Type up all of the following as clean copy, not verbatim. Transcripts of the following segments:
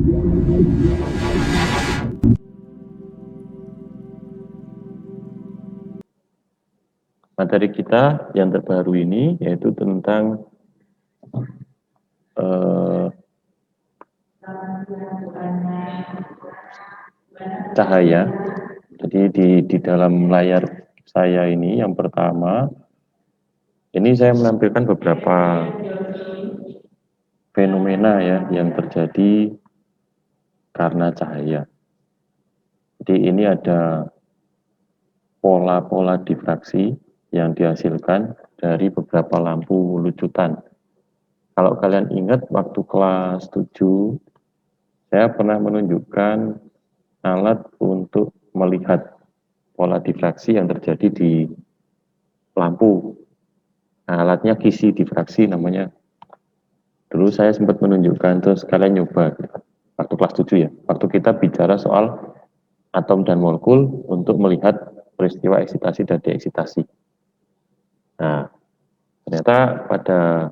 Materi kita yang terbaru ini yaitu tentang cahaya. Jadi di dalam layar saya ini yang pertama, ini saya menampilkan beberapa fenomena ya yang terjadi karena cahaya. Jadi ini ada pola-pola difraksi yang dihasilkan dari beberapa lampu lucutan. Kalau kalian ingat waktu kelas 7, saya pernah menunjukkan alat untuk melihat pola difraksi yang terjadi di lampu. Nah, alatnya kisi difraksi namanya. Dulu saya sempat menunjukkan, terus kalian nyoba waktu kelas 7 ya. Waktu kita bicara soal atom dan molekul untuk melihat peristiwa eksitasi dan deeksitasi. Nah, ternyata pada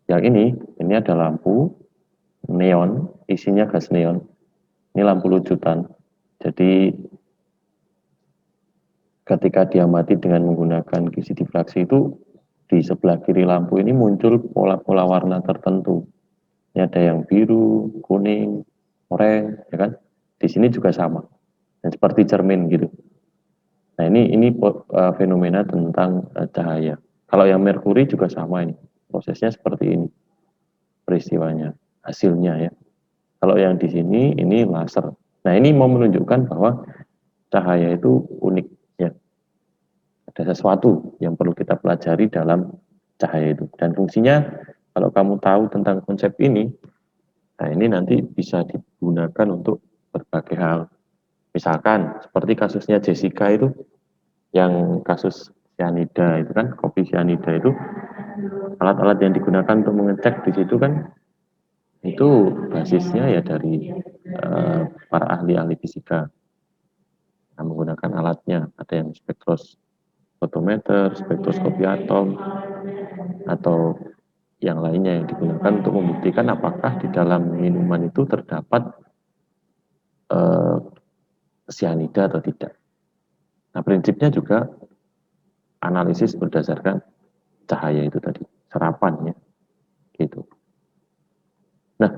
yang ini ada lampu neon, isinya gas neon. Ini lampu lucutan. Jadi ketika diamati dengan menggunakan kisi difraksi itu di sebelah kiri lampu ini muncul pola-pola warna tertentu. Ini ada yang biru, kuning, oranye, ya kan? Di sini juga sama. Dan seperti cermin gitu. Nah, ini fenomena tentang cahaya. Kalau yang merkuri juga sama ini. Prosesnya seperti ini. Peristiwanya, hasilnya ya. Kalau yang di sini ini laser. Nah, ini mau menunjukkan bahwa cahaya itu unik ya. Ada sesuatu yang perlu kita pelajari dalam cahaya itu. Dan fungsinya kalau kamu tahu tentang konsep ini, nah ini nanti bisa digunakan untuk berbagai hal. Misalkan seperti kasusnya Jessica itu, yang kasus cyanida itu kan, kopi cyanida itu, alat-alat yang digunakan untuk mengecek di situ kan, itu basisnya ya dari para ahli-ahli fisika. Nah, menggunakan alatnya, ada yang spektrofotometer, spektroskopi atom, atau yang lainnya yang digunakan untuk membuktikan apakah di dalam minuman itu terdapat cyanida atau tidak. Nah, prinsipnya juga analisis berdasarkan cahaya itu tadi, serapannya, gitu. Nah,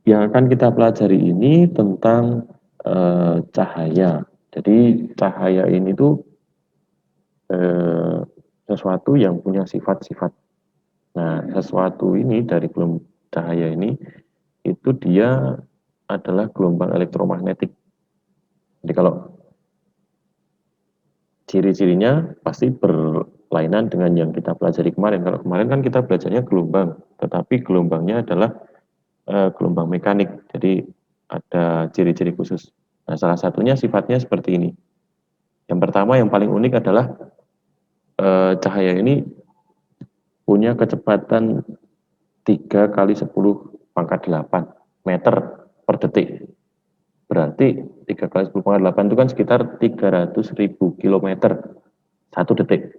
yang akan kita pelajari ini tentang cahaya. Jadi cahaya ini tuh sesuatu yang punya sifat-sifat. Nah, sesuatu ini dari gelombang cahaya ini itu dia adalah gelombang elektromagnetik. Jadi kalau ciri-cirinya pasti berlainan dengan yang kita pelajari kemarin. Kalau kemarin kan kita belajarnya gelombang, tetapi gelombangnya adalah gelombang mekanik. Jadi ada ciri-ciri khusus. Nah, salah satunya sifatnya seperti ini. Yang pertama yang paling unik adalah cahaya ini punya kecepatan 3 kali 10 pangkat 8 meter per detik. Berarti 3 kali 10 pangkat 8 itu kan sekitar 300.000 kilometer satu detik.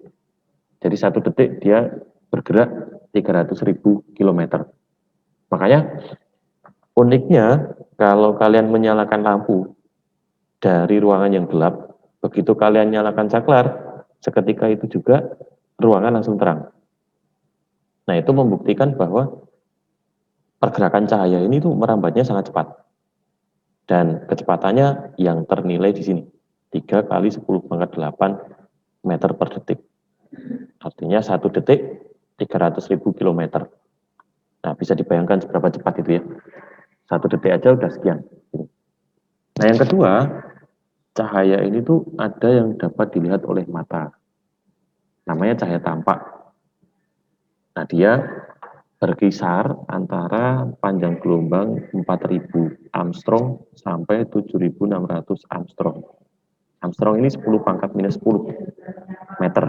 Jadi satu detik dia bergerak 300.000 kilometer. Makanya uniknya kalau kalian menyalakan lampu dari ruangan yang gelap, begitu kalian nyalakan saklar, seketika itu juga ruangan langsung terang. Nah, itu membuktikan bahwa pergerakan cahaya ini tuh merambatnya sangat cepat. Dan kecepatannya yang ternilai di sini, 3 kali 10 pangkat 8 meter per detik. Artinya satu detik 300.000 kilometer. Nah, bisa dibayangkan seberapa cepat itu ya. Satu detik aja udah sekian. Nah, yang kedua, cahaya ini tuh ada yang dapat dilihat oleh mata. Namanya cahaya tampak. Nah, dia berkisar antara panjang gelombang 4.000 Armstrong sampai 7.600 Armstrong. Armstrong ini 10 pangkat minus 10 meter.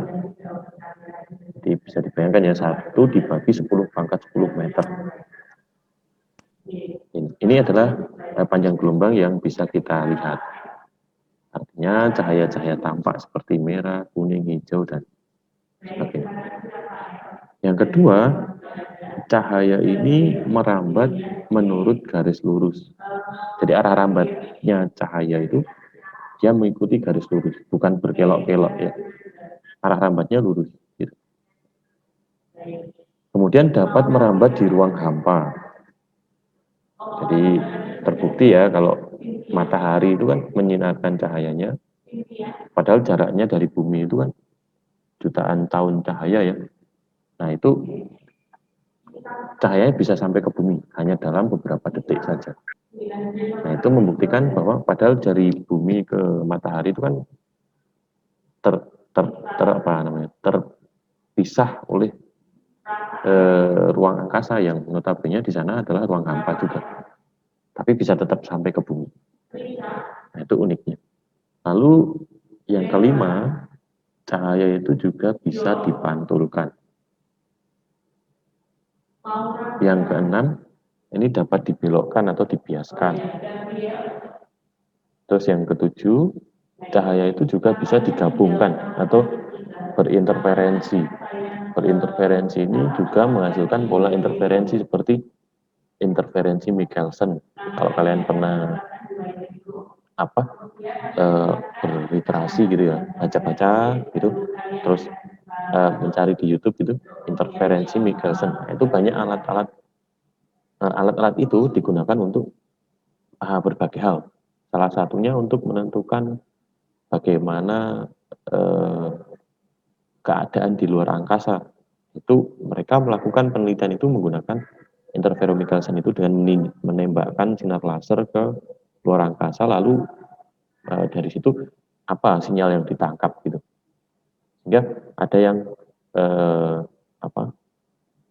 Jadi bisa dibayangkan ya, 1 dibagi 10 pangkat 10 meter. Ini adalah panjang gelombang yang bisa kita lihat. Artinya cahaya-cahaya tampak seperti merah, kuning, hijau, dan sebagainya. Yang kedua, cahaya ini merambat menurut garis lurus. Jadi arah rambatnya cahaya itu dia mengikuti garis lurus, bukan berkelok-kelok ya. Arah rambatnya lurus. Gitu. Kemudian dapat merambat di ruang hampa. Jadi terbukti ya kalau matahari itu kan menyinarkan cahayanya, padahal jaraknya dari bumi itu kan jutaan tahun cahaya ya. Nah itu cahayanya bisa sampai ke bumi hanya dalam beberapa detik saja. Nah itu membuktikan bahwa padahal dari bumi ke matahari itu kan ter, apa namanya terpisah oleh ruang angkasa yang notabene di sana adalah ruang hampa juga. Tapi bisa tetap sampai ke bumi. Nah itu uniknya. Lalu yang kelima, cahaya itu juga bisa dipantulkan. Yang keenam, ini dapat dibelokkan atau dibiaskan. Terus yang ketujuh, cahaya itu juga bisa digabungkan atau berinterferensi. Berinterferensi ini juga menghasilkan pola interferensi seperti interferensi Michelson. Kalau kalian pernah apa berliterasi gitu ya, baca-baca gitu, terus mencari di YouTube gitu, interferensi Michelson. Nah, itu banyak alat-alat itu digunakan untuk berbagai hal. Salah satunya untuk menentukan bagaimana keadaan di luar angkasa. Itu mereka melakukan penelitian itu menggunakan interferomikkelsen itu dengan menembakkan sinar laser ke luar angkasa, lalu dari situ apa sinyal yang ditangkap gitu. Sehingga ada yang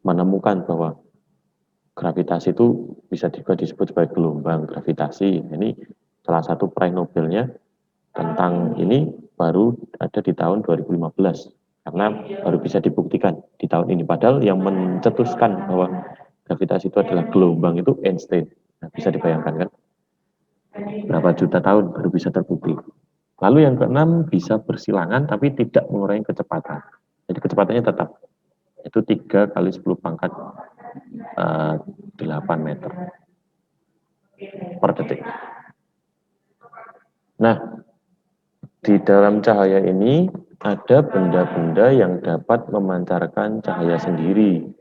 menemukan bahwa gravitasi itu bisa juga disebut sebagai gelombang gravitasi. Ini salah satu peraih Nobelnya tentang ini baru ada di tahun 2015 karena baru bisa dibuktikan di tahun ini. Padahal yang mencetuskan bahwa gravitasi itu adalah gelombang itu Einstein. Nah, bisa dibayangkan kan berapa juta tahun baru bisa terbukti. Lalu yang keenam bisa bersilangan tapi tidak mengurangi kecepatan. Jadi kecepatannya tetap itu 3 kali 10 pangkat 8 meter per detik. Nah, di dalam cahaya ini ada benda-benda yang dapat memancarkan cahaya sendiri.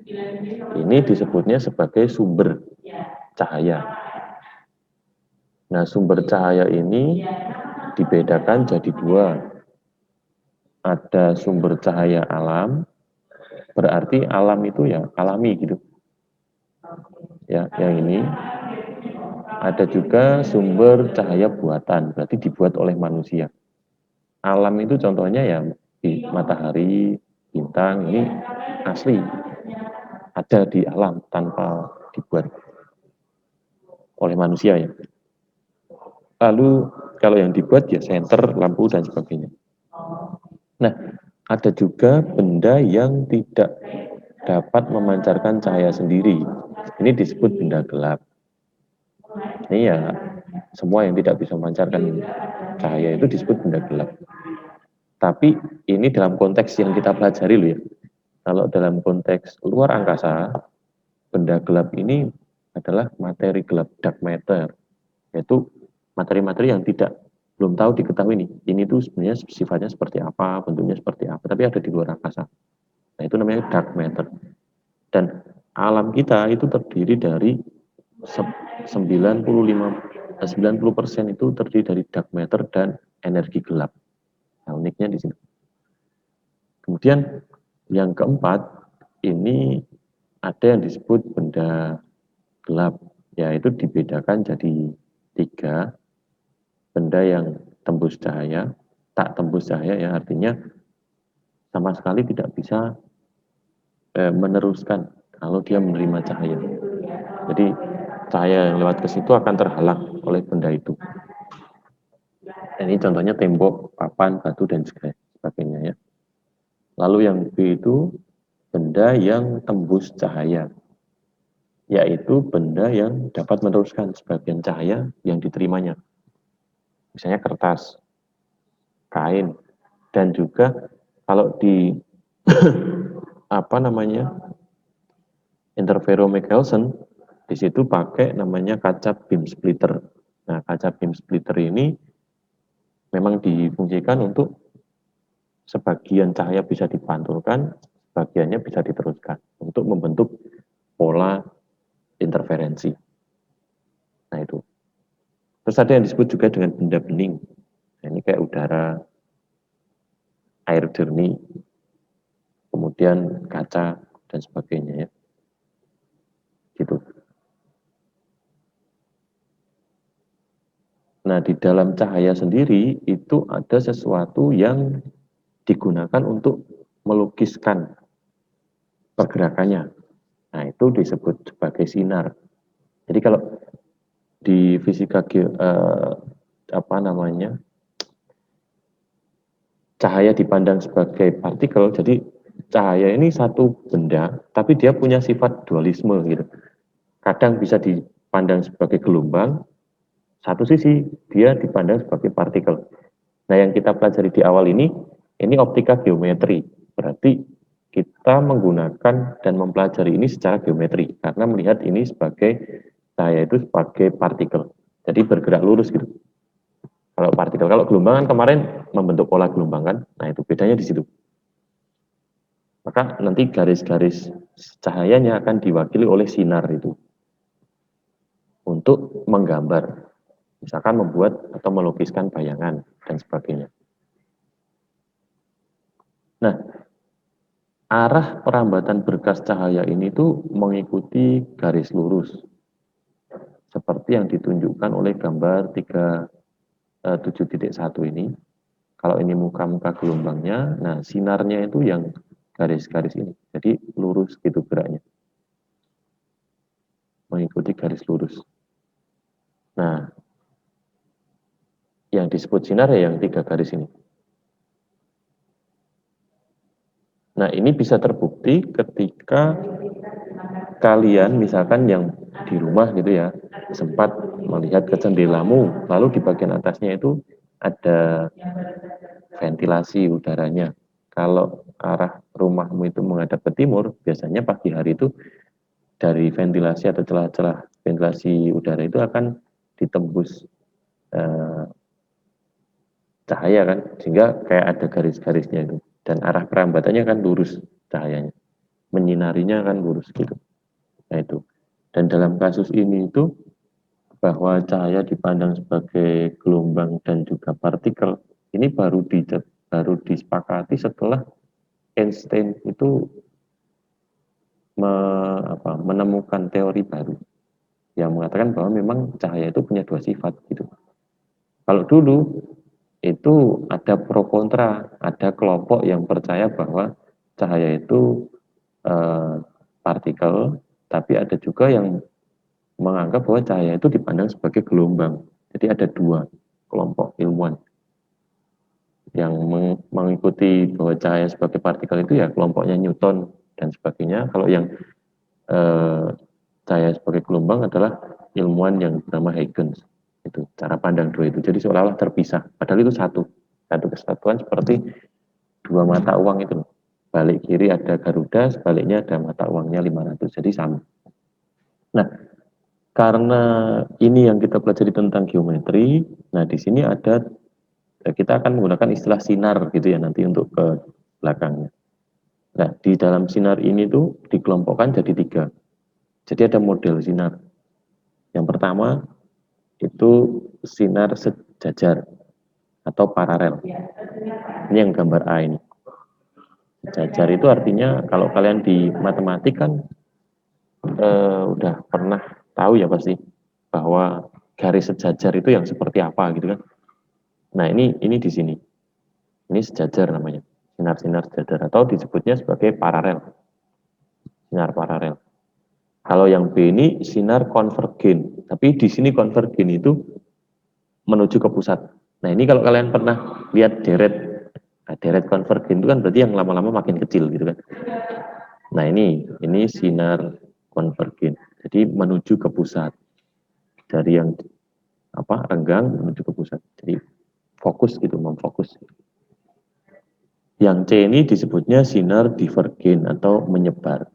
Ini disebutnya sebagai sumber cahaya. Nah, sumber cahaya ini dibedakan jadi dua. Ada sumber cahaya alam, berarti alam itu ya alami gitu. Ya, yang ini. Ada juga sumber cahaya buatan, berarti dibuat oleh manusia. Alam itu contohnya ya di matahari, bintang, ini asli. Ada di alam tanpa dibuat oleh manusia ya. Lalu kalau yang dibuat ya senter, lampu dan sebagainya. Nah, ada juga benda yang tidak dapat memancarkan cahaya sendiri. Ini disebut benda gelap. Ini ya semua yang tidak bisa memancarkan cahaya itu disebut benda gelap. Tapi ini dalam konteks yang kita pelajari loh ya. Kalau dalam konteks luar angkasa, benda gelap ini adalah materi gelap, dark matter, yaitu materi-materi yang belum tahu diketahui nih. Ini tuh sebenarnya sifatnya seperti apa, bentuknya seperti apa, tapi ada di luar angkasa. Nah, itu namanya dark matter. Dan alam kita itu terdiri dari 90% itu terdiri dari dark matter dan energi gelap. Nah, uniknya di sini. Kemudian yang keempat, ini ada yang disebut benda gelap, yaitu dibedakan jadi 3. Benda yang tembus cahaya, tak tembus cahaya ya, artinya sama sekali tidak bisa meneruskan kalau dia menerima cahaya. Jadi cahaya yang lewat ke situ akan terhalang oleh benda itu. Ini contohnya tembok, papan, batu, dan sebagainya ya. Lalu yang B itu benda yang tembus cahaya, yaitu benda yang dapat meneruskan sebagian cahaya yang diterimanya. Misalnya kertas, kain, dan juga kalau di apa namanya Interferomekelsen di situ pakai namanya kaca beam splitter. Nah, kaca beam splitter ini memang difungsikan untuk sebagian cahaya bisa dipantulkan, sebagiannya bisa diteruskan untuk membentuk pola interferensi. Nah, itu. Terus ada yang disebut juga dengan benda bening. Nah, ini kayak udara, air jernih, kemudian kaca, dan sebagainya ya. Gitu. Nah, di dalam cahaya sendiri itu ada sesuatu yang digunakan untuk melukiskan pergerakannya. Nah, itu disebut sebagai sinar. Jadi kalau di fisika apa namanya, cahaya dipandang sebagai partikel, jadi cahaya ini satu benda, tapi dia punya sifat dualisme gitu. Kadang bisa dipandang sebagai gelombang, satu sisi dia dipandang sebagai partikel. Nah, yang kita pelajari di awal ini optika geometri. Berarti kita menggunakan dan mempelajari ini secara geometri, karena melihat ini sebagai cahaya itu sebagai partikel. Jadi bergerak lurus gitu. Kalau partikel, kalau gelombang kan kemarin membentuk pola gelombang kan, nah itu bedanya di situ. Maka nanti garis-garis cahayanya akan diwakili oleh sinar itu untuk menggambar, misalkan membuat atau melukiskan bayangan dan sebagainya. Nah, arah perambatan berkas cahaya ini tuh mengikuti garis lurus, seperti yang ditunjukkan oleh gambar 7.1 ini. Kalau ini muka-muka gelombangnya, nah sinarnya itu yang garis-garis ini. Jadi lurus gitu geraknya. Mengikuti garis lurus. Nah, yang disebut sinar ya yang 3 garis ini. Nah, ini bisa terbukti ketika kalian misalkan yang di rumah gitu ya, sempat melihat ke jendelamu, lalu di bagian atasnya itu ada ventilasi udaranya. Kalau arah rumahmu itu menghadap ke timur, biasanya pagi hari itu dari ventilasi atau celah-celah ventilasi udara itu akan ditembus cahaya kan, sehingga kayak ada garis-garisnya itu. Dan arah perambatannya kan lurus cahayanya, menyinarinya kan lurus gitu. Nah itu. Dan dalam kasus ini itu bahwa cahaya dipandang sebagai gelombang dan juga partikel ini baru disepakati setelah Einstein itu menemukan teori baru yang mengatakan bahwa memang cahaya itu punya 2 sifat gitu. Kalau dulu itu ada pro kontra, ada kelompok yang percaya bahwa cahaya itu eh, partikel, tapi ada juga yang menganggap bahwa cahaya itu dipandang sebagai gelombang. Jadi ada 2 kelompok ilmuwan yang mengikuti bahwa cahaya sebagai partikel itu ya kelompoknya Newton dan sebagainya. Kalau yang eh, cahaya sebagai gelombang adalah ilmuwan yang bernama Huygens. Itu cara pandang 2 itu. Jadi seolah-olah terpisah. Padahal itu satu kesatuan seperti 2 mata uang itu. Balik kiri ada Garuda, sebaliknya ada mata uangnya 500. Jadi sama. Nah, karena ini yang kita pelajari tentang geometri, nah di sini ada kita akan menggunakan istilah sinar gitu ya nanti untuk ke belakangnya. Nah, di dalam sinar ini tuh dikelompokkan jadi 3. Jadi ada model sinar. Yang pertama itu sinar sejajar atau paralel. Ini yang gambar A ini. Sejajar itu artinya kalau kalian di matematik kan udah pernah tahu ya pasti bahwa garis sejajar itu yang seperti apa gitu kan. Nah, ini di sini. Ini sejajar namanya. Sinar-sinar sejajar atau disebutnya sebagai paralel. Sinar paralel. Kalau yang B ini sinar konvergen. Tapi di sini konvergen itu menuju ke pusat. Nah, ini kalau kalian pernah lihat deret, nah, deret konvergen itu kan berarti yang lama-lama makin kecil gitu kan. Nah, ini sinar konvergen. Jadi menuju ke pusat. Dari yang renggang menuju ke pusat. Jadi fokus gitu, memfokus. Yang C ini disebutnya sinar divergen atau menyebar.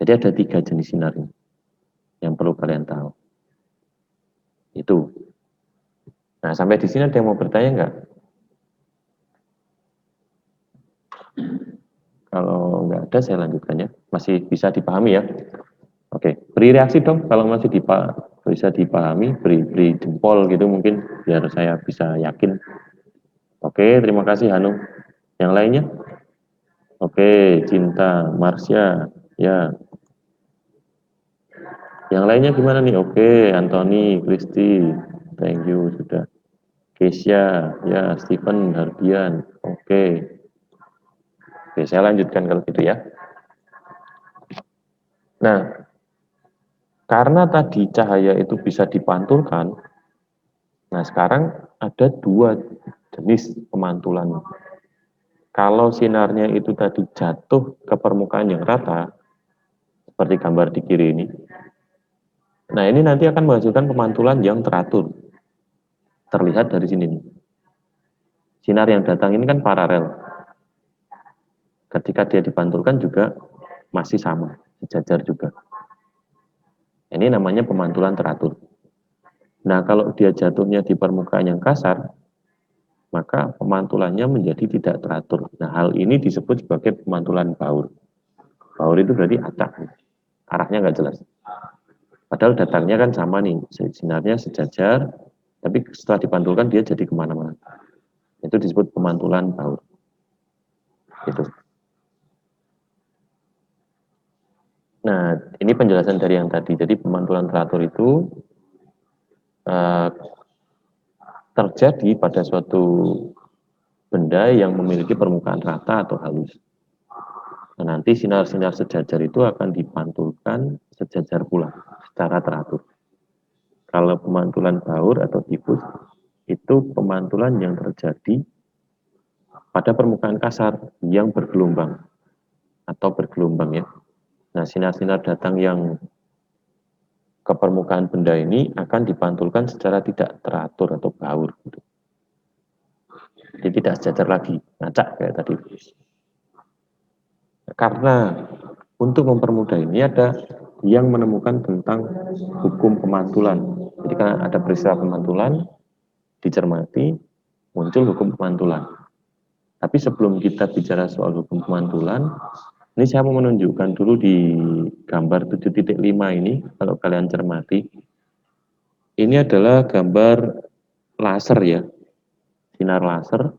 Jadi ada 3 jenis sinar ini yang perlu kalian tahu. Itu. Nah, sampai di sini ada yang mau bertanya nggak? Kalau nggak ada, saya lanjutkan ya. Masih bisa dipahami ya? Oke, beri reaksi dong kalau masih bisa dipahami, beri jempol gitu mungkin biar saya bisa yakin. Oke, terima kasih Hanum. Yang lainnya? Oke, Cinta, Marsha, ya. Yang lainnya gimana nih? Oke, Anthony, Kristi, thank you sudah. Kesia, ya, Stephen, Hardian. Oke. Oke, saya lanjutkan kalau gitu ya. Nah, karena tadi cahaya itu bisa dipantulkan, nah sekarang ada 2 jenis pemantulan. Kalau sinarnya itu tadi jatuh ke permukaan yang rata, seperti gambar di kiri ini, nah ini nanti akan menghasilkan pemantulan yang teratur. Terlihat dari sini nih. Sinar yang datang ini kan paralel. Ketika dia dipantulkan juga masih sama, sejajar juga. Ini namanya pemantulan teratur. Nah, kalau dia jatuhnya di permukaan yang kasar, maka pemantulannya menjadi tidak teratur. Nah, hal ini disebut sebagai pemantulan baur. Baur itu berarti acak, arahnya nggak jelas. Padahal datangnya kan sama nih, sinarnya sejajar, tapi setelah dipantulkan dia jadi kemana-mana. Itu disebut pemantulan baur. Itu. Nah, ini penjelasan dari yang tadi. Jadi pemantulan teratur itu uh, terjadi pada suatu benda yang memiliki permukaan rata atau halus. Nah, nanti sinar-sinar sejajar itu akan dipantulkan sejajar pula secara teratur. Kalau pemantulan baur atau difus itu pemantulan yang terjadi pada permukaan kasar yang bergelombang atau bergelombang ya. Nah, sinar-sinar datang yang ke permukaan benda ini akan dipantulkan secara tidak teratur atau baur. Gitu. Jadi tidak sejajar lagi, ngacak kayak tadi. Karena untuk mempermudah ini ada yang menemukan tentang hukum pemantulan. Jadi karena ada peristiwa pemantulan, dicermati, muncul hukum pemantulan. Tapi sebelum kita bicara soal hukum pemantulan, ini saya mau menunjukkan dulu di gambar 7.5 ini, kalau kalian cermati. Ini adalah gambar laser ya, sinar laser.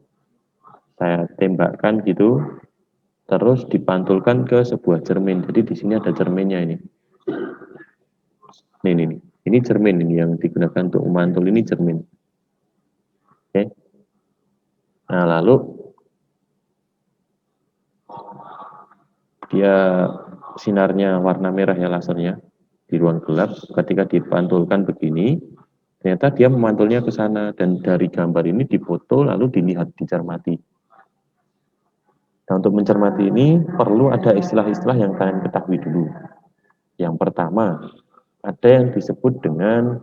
Saya tembakkan gitu, terus dipantulkan ke sebuah cermin. Jadi di sini ada cerminnya ini. Nih. Ini cermin ini yang digunakan untuk memantul ini cermin. Oke. Nah, lalu dia sinarnya warna merah ya lasernya di ruang gelap. Ketika dipantulkan begini, ternyata dia memantulnya ke sana dan dari gambar ini difoto lalu dilihat dicermati. Nah, untuk mencermati ini perlu ada istilah-istilah yang kalian ketahui dulu. Yang pertama, ada yang disebut dengan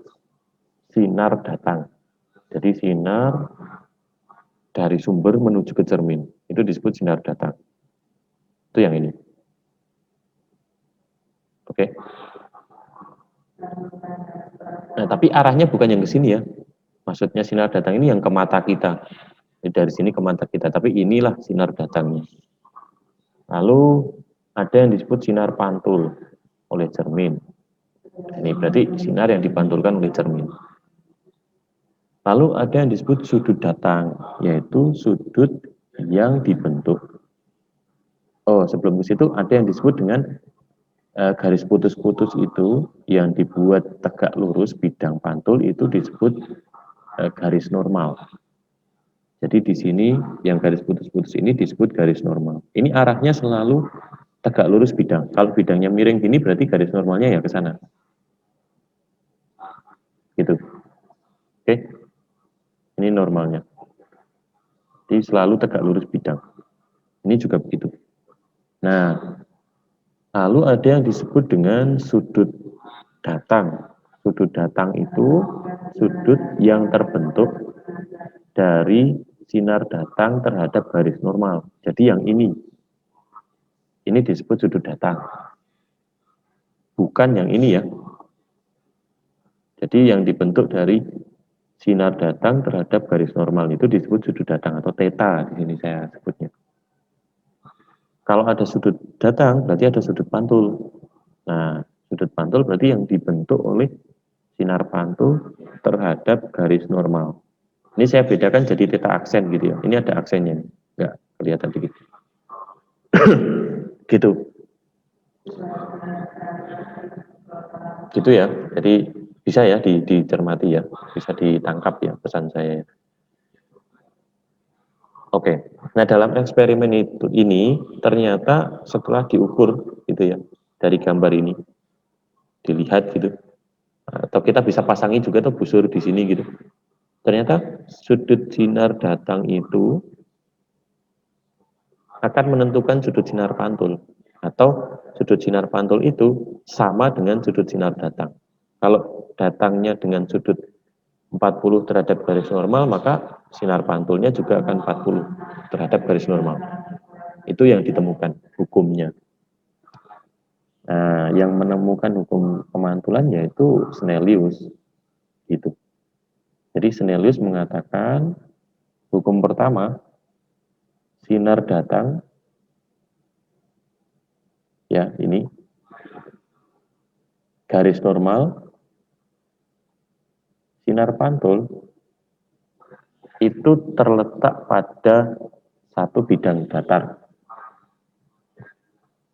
sinar datang. Jadi sinar dari sumber menuju ke cermin. Itu disebut sinar datang. Itu yang ini. Oke. Nah, tapi arahnya bukan yang ke sini ya. Maksudnya sinar datang ini yang ke mata kita. Dari sini ke mata kita, tapi inilah sinar datangnya. Lalu ada yang disebut sinar pantul oleh cermin. Ini berarti sinar yang dipantulkan oleh cermin. Lalu ada yang disebut sudut datang, yaitu sudut yang dibentuk. Oh, sebelum ke situ ada yang disebut dengan garis putus-putus itu yang dibuat tegak lurus bidang pantul itu disebut garis normal. Jadi di sini yang garis putus-putus ini disebut garis normal. Ini arahnya selalu tegak lurus bidang. Kalau bidangnya miring gini berarti garis normalnya ya ke sana. Gitu. Oke. Ini normalnya. Jadi selalu tegak lurus bidang. Ini juga begitu. Nah, lalu ada yang disebut dengan sudut datang. Sudut datang itu sudut yang terbentuk dari sinar datang terhadap garis normal. Jadi yang ini disebut sudut datang. bukan yang ini ya. Jadi yang dibentuk dari sinar datang terhadap garis normal itu disebut sudut datang atau theta di sini saya sebutnya. Kalau ada sudut datang berarti ada sudut pantul. Nah, sudut pantul berarti yang dibentuk oleh sinar pantul terhadap garis normal. Ini saya bedakan jadi theta aksen gitu ya. Ini ada aksennya, nggak kelihatan dikit. Gitu, gitu ya. Jadi bisa ya dicermati ya, bisa ditangkap ya pesan saya. Oke, nah dalam eksperimen itu ini ternyata setelah diukur gitu ya dari gambar ini dilihat gitu, atau kita bisa pasangi juga tuh busur di sini gitu. Ternyata sudut sinar datang itu akan menentukan sudut sinar pantul, atau sudut sinar pantul itu sama dengan sudut sinar datang. Kalau datangnya dengan sudut 40 terhadap garis normal, maka sinar pantulnya juga akan 40 terhadap garis normal. Itu yang ditemukan hukumnya. Nah, yang menemukan hukum pemantulan yaitu Snellius. Gitu. Jadi Snellius mengatakan hukum pertama, sinar datang, ya ini, garis normal, sinar pantul, itu terletak pada satu bidang datar.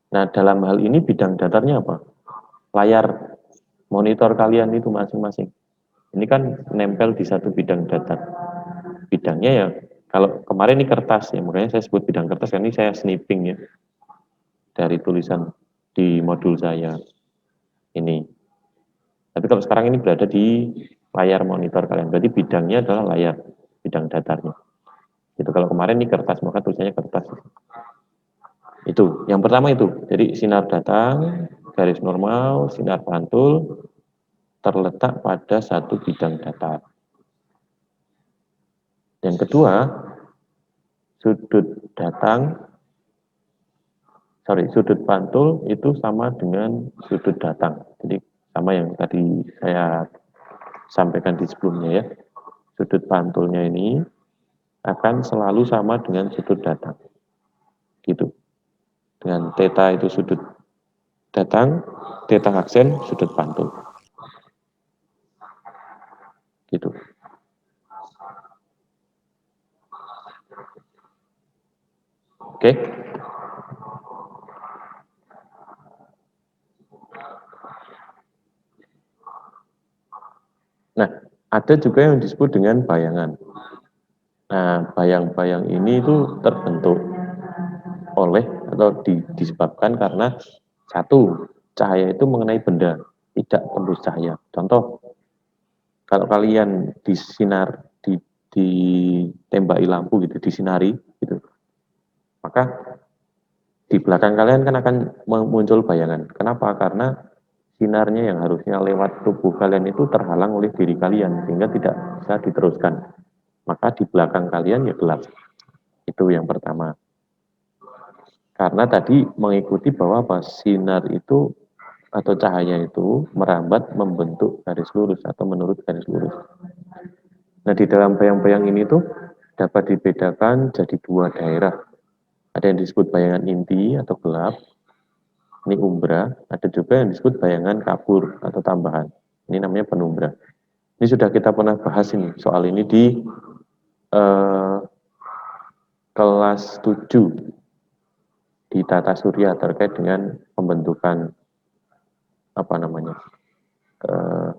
Nah, dalam hal ini bidang datarnya apa? Layar monitor kalian itu masing-masing. Ini kan nempel di satu bidang datar. Bidangnya ya, kalau kemarin ini kertas ya, makanya saya sebut bidang kertas, karena ini saya snipping ya, dari tulisan di modul saya ini. Tapi kalau sekarang ini berada di layar monitor kalian, berarti bidangnya adalah layar, bidang datarnya. Itu kalau kemarin ini kertas, maka tulisannya kertas. Itu, yang pertama itu. Jadi sinar datang, garis normal, sinar pantul, terletak pada satu bidang datar. Yang kedua, sudut datang, sudut pantul itu sama dengan sudut datang. Jadi sama yang tadi saya sampaikan di sebelumnya ya. Sudut pantulnya ini akan selalu sama dengan sudut datang. Gitu. Dengan theta itu sudut datang, theta aksen sudut pantul. Gitu. Oke. Nah, ada juga yang disebut dengan bayangan. Nah, bayang-bayang ini itu terbentuk oleh atau disebabkan karena satu, cahaya itu mengenai benda, tidak tembus cahaya. Contoh, kalau kalian disinar, ditembaki lampu gitu, disinari gitu, maka di belakang kalian kan akan muncul bayangan. Kenapa? Karena sinarnya yang harusnya lewat tubuh kalian itu terhalang oleh diri kalian, sehingga tidak bisa diteruskan. Maka di belakang kalian ya gelap. Itu yang pertama. Karena tadi mengikuti bahwa sinar itu atau cahaya itu merambat membentuk garis lurus atau menurut garis lurus. Nah, di dalam bayang-bayang ini tuh dapat dibedakan jadi dua daerah. Ada yang disebut bayangan inti atau gelap, ini umbra. Ada juga yang disebut bayangan kabur atau tambahan. Ini namanya penumbra. Ini sudah kita pernah bahas ini, soal ini di eh, kelas 7 di tata surya terkait dengan pembentukan apa namanya eh,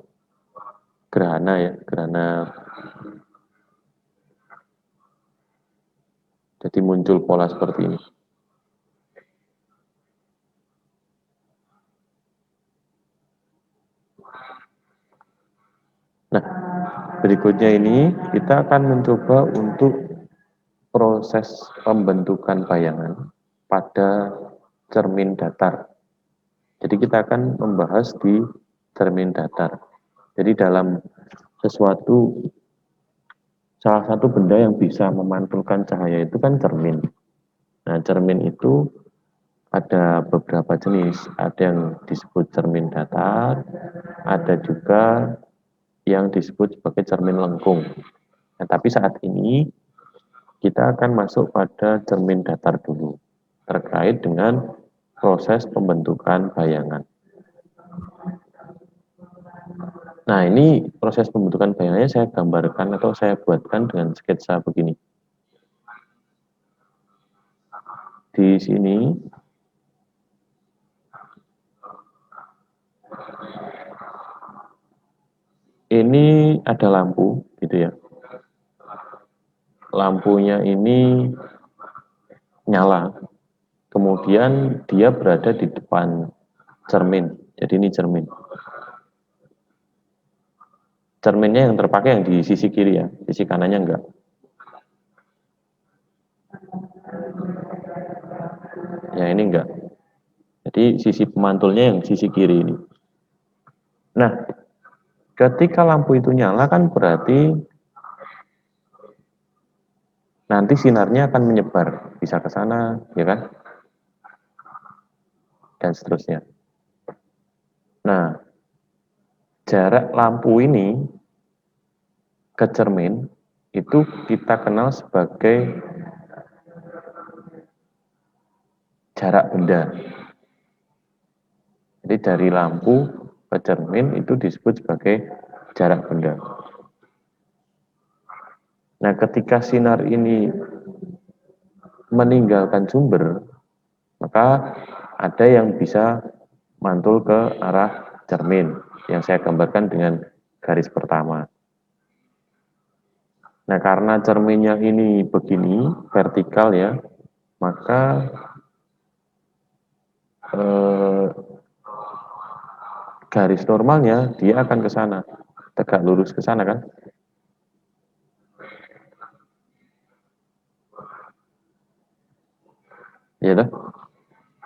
gerhana ya, gerhana. Jadi muncul pola seperti ini. Nah, berikutnya ini kita akan mencoba untuk proses pembentukan bayangan pada cermin datar. Jadi kita akan membahas di cermin datar. Jadi dalam sesuatu, salah satu benda yang bisa memantulkan cahaya itu kan cermin. Nah, cermin itu ada beberapa jenis, ada yang disebut cermin datar, ada juga yang disebut sebagai cermin lengkung. Nah, tapi saat ini kita akan masuk pada cermin datar dulu, terkait dengan proses pembentukan bayangan. Nah, ini proses pembentukan bayangannya saya gambarkan atau saya buatkan dengan sketsa begini. Di sini ini ada lampu gitu ya. Lampunya ini nyala. Kemudian dia berada di depan cermin. Jadi ini cermin. Cerminnya yang terpakai yang di sisi kiri ya, sisi kanannya enggak. Ya ini enggak. Jadi sisi pemantulnya yang sisi kiri ini. Nah, ketika lampu itu nyala kan berarti nanti sinarnya akan menyebar, bisa ke sana, ya kan? Dan seterusnya. Nah, jarak lampu ini ke cermin itu kita kenal sebagai jarak benda. Jadi dari lampu ke cermin itu disebut sebagai jarak benda. Nah, ketika sinar ini meninggalkan sumber, maka ada yang bisa mantul ke arah cermin yang saya gambarkan dengan garis pertama. Nah, karena cerminnya ini begini, vertikal ya, maka eh, garis normalnya dia akan ke sana, tegak lurus ke sana kan? Ya toh?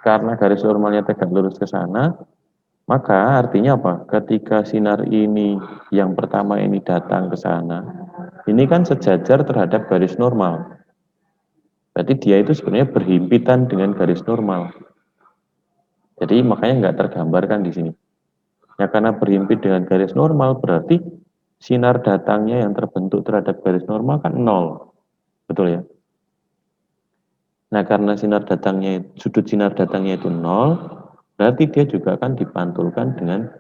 Karena garis normalnya tegak lurus ke sana, maka artinya apa? Ketika sinar ini yang pertama ini datang ke sana, ini kan sejajar terhadap garis normal. Berarti dia itu sebenarnya berhimpitan dengan garis normal. Jadi makanya nggak tergambarkan di sini. Ya karena berhimpit dengan garis normal berarti sinar datangnya yang terbentuk terhadap garis normal kan nol. Betul ya? Nah karena sudut sinar datangnya itu nol, berarti dia juga akan dipantulkan dengan